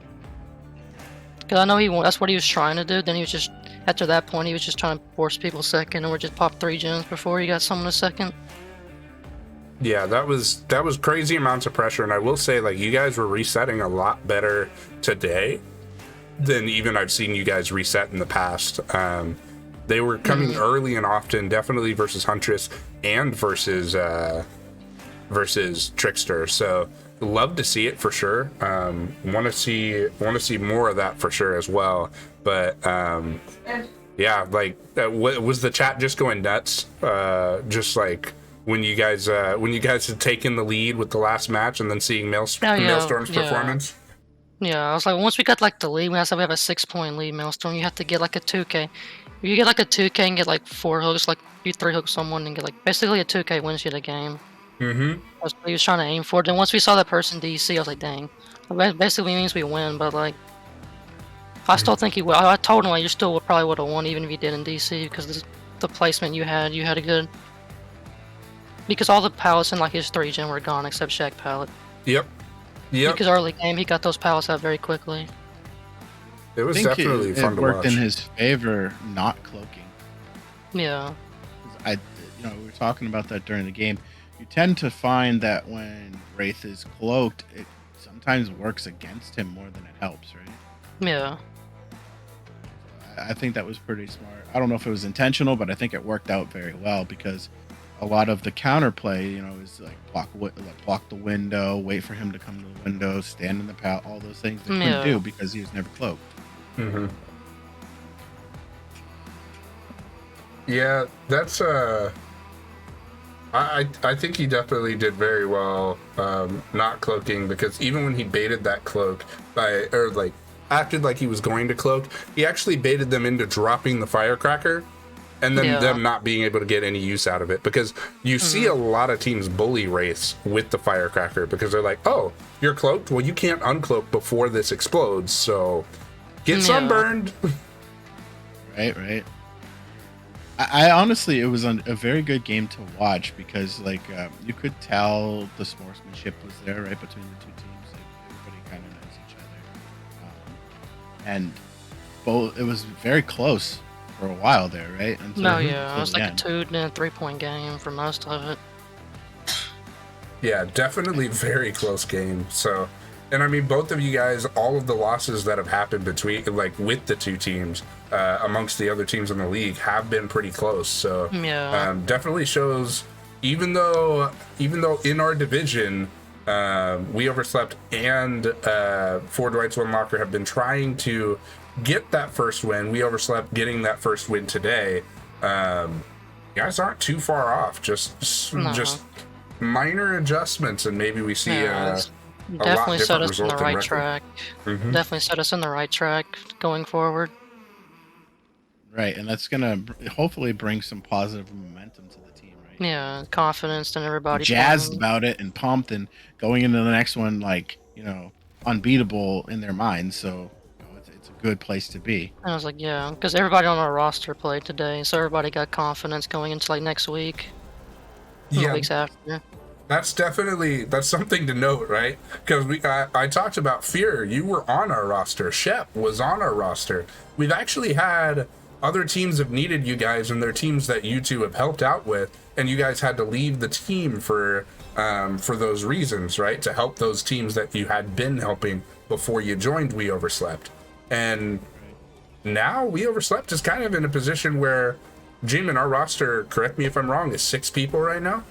Because I know that's what he was trying to do. Then he was just, after that point, he was just trying to force people second, or just pop 3 gens before he got someone a second. Yeah, that was crazy amounts of pressure, and I will say, you guys were resetting a lot better today than even I've seen you guys reset in the past. They were coming early and often, definitely versus Huntress and versus versus Trickster. So love to see it for sure. Want to see more of that for sure as well. But yeah, like was the chat just going nuts? Just like when you guys had taken the lead with the last match and then seeing Maelstrom's performance. Yeah, I was like, once we got like the lead, we have a 6-point lead, Maelstrom. You have to get like a 2K. If you get like a 2K and get like 4 hooks, like you 3 hook someone and get like basically a 2K wins you the game. Mm-hmm. That's what he was trying to aim for. Then once we saw that person DC, I was like, dang. Basically means we win, but like, I still think he will. I told him like, you still probably would have won even if you did in DC because the placement you had a good. Because all the pallets in like his 3-gen were gone except Shaq pallet. Yep. Because early game he got those pallets out very quickly. It was definitely fun to watch. It worked in his favor, not cloaking. Yeah. We were talking about that during the game. You tend to find that when Wraith is cloaked, it sometimes works against him more than it helps, right? Yeah. I think that was pretty smart. I don't know if it was intentional, but I think it worked out very well because a lot of the counterplay, is like block the window, wait for him to come to the window, stand in the pallet, all those things they couldn't do because he was never cloaked. Mm-hmm. Yeah, that's I think he definitely did very well not cloaking, because even when he baited that cloak acted like he was going to cloak, he actually baited them into dropping the firecracker and then them not being able to get any use out of it, because you see a lot of teams bully Wraiths with the firecracker because they're like, oh, you're cloaked? Well, you can't uncloak before this explodes, so get sunburned. Right. I honestly, it was a very good game to watch because, you could tell the sportsmanship was there, right, between the two teams. Like, everybody kind of knows each other, and it was very close for a while there, right? It was like a 2 and 3-point game for most of it. Yeah, definitely very close game. So, and I mean, both of you guys, all of the losses that have happened with the two teams, amongst the other teams in the league, have been pretty close. So, definitely shows, even though in our division, We Overslept and Four Dwights One Locker have been trying to get that first win. We Overslept getting that first win today. You guys aren't too far off. Just minor adjustments, and maybe we see definitely set us in the right track. Mm-hmm. Definitely set us in the right track going forward. Right, and that's gonna hopefully bring some positive momentum to the team, right? Yeah, confidence and everybody jazzed about it and pumped and going into the next one unbeatable in their minds. So it's a good place to be. And I was like, yeah, because everybody on our roster played today, so everybody got confidence going into next week. Yeah, weeks after. That's something to note, right? Because I talked about Fear. You were on our roster. Shep was on our roster. We've actually had other teams have needed you guys, and they're teams that you two have helped out with, and you guys had to leave the team for those reasons, right? To help those teams that you had been helping before you joined We Overslept. And now We Overslept is kind of in a position where, G-Man, our roster, correct me if I'm wrong, is 6 people right now?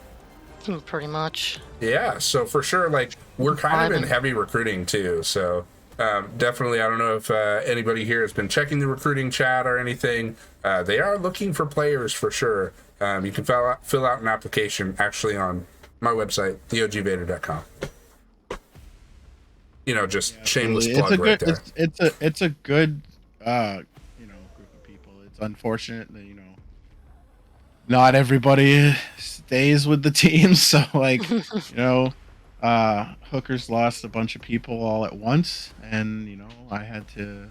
Pretty much. Yeah, so for sure, we're kind of in heavy recruiting too, so definitely, I don't know if anybody here has been checking the recruiting chat or anything. They are looking for players for sure. You can fill out an application actually on my website, theogvader.com. Just shameless plug right there. It's a good group of people. It's unfortunate that not everybody stays with the team, so Hookers lost a bunch of people all at once, and I had to,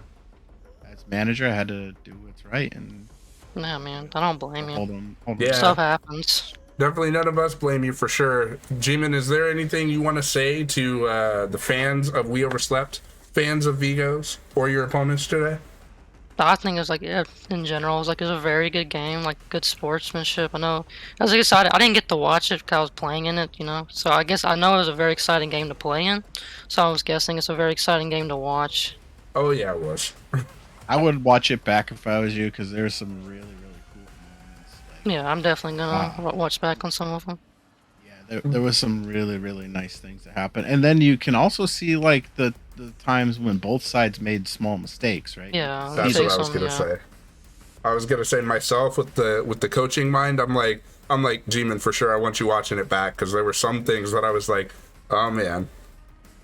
as manager, I had to do what's right. And yeah, man, I don't blame you. Hold on. Yeah. Stuff happens. Definitely none of us blame you for sure. G-Man, is there anything you want to say to the fans of We Overslept, fans of Vigos, or your opponents today? I think it was in general, it was a very good game, good sportsmanship. I know, I was excited. I didn't get to watch it because I was playing in it, So I guess I know it was a very exciting game to play in. So I was guessing it's a very exciting game to watch. Oh yeah, it was. I would watch it back if I was you, because there's some really, really cool moments. Yeah, I'm definitely gonna watch back on some of them. Yeah, there was some really, really nice things that happened. And then you can also see like the times when both sides made small mistakes, right? Yeah, You That's can what I was some, gonna yeah. say. I was gonna say myself with the coaching mind. I'm like G-Man for sure. I want you watching it back because there were some things that I was like, oh man,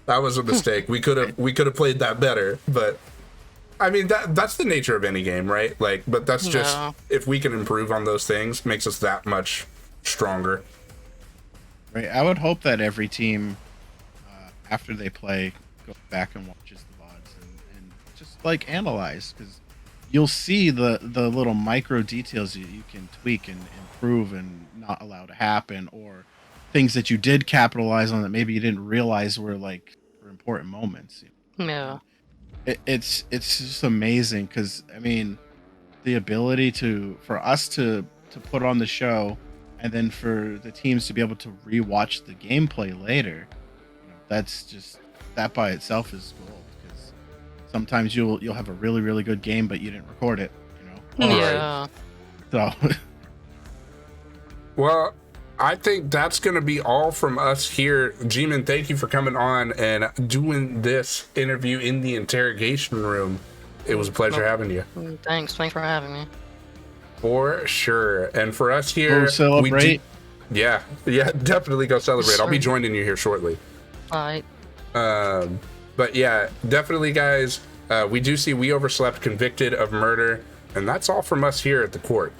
that was a mistake. We could have played that better. But I mean that's the nature of any game, right? Like, but that's just Yeah. if we can improve on those things, makes us that much stronger. right. I would hope that every team after they play goes back and watches the VODs and just like analyze because you'll see the little micro details you can tweak and improve and not allow to happen or things that you did capitalize on that maybe you didn't realize were like were important moments. Yeah. And it's just amazing because I mean the ability to for us to put on the show and then for the teams to be able to rewatch the gameplay later, that's just that by itself is gold because sometimes you'll have a really really good game but you didn't record it, Right. Yeah. so Well, I think that's going to be all from us here. G-Man, thank you for coming on and doing this interview in the interrogation room. It was a pleasure having you. Thanks for having me. For sure. And for us go here, celebrate. yeah, definitely go celebrate. I'll be Sure. joining you here shortly. Alright. But yeah, definitely, guys. We do see We Overslept convicted of murder. And that's all from us here at the court.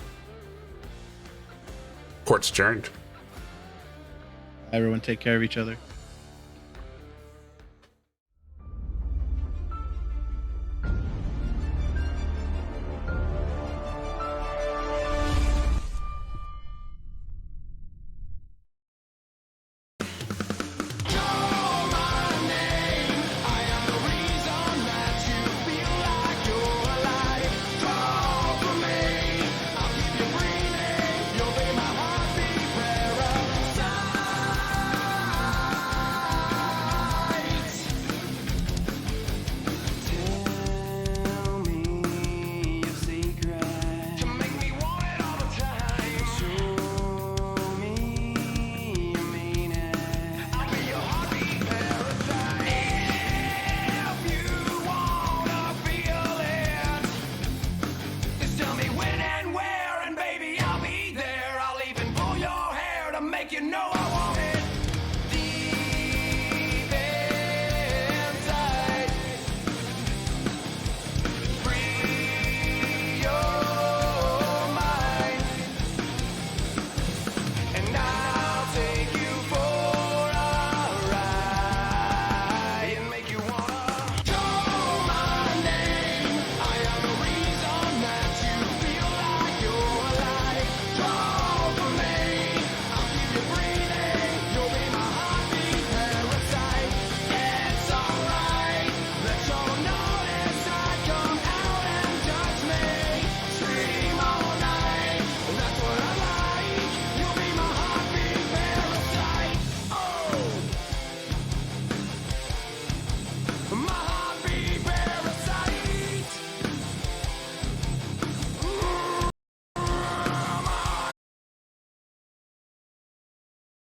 Court's adjourned. Everyone take care of each other.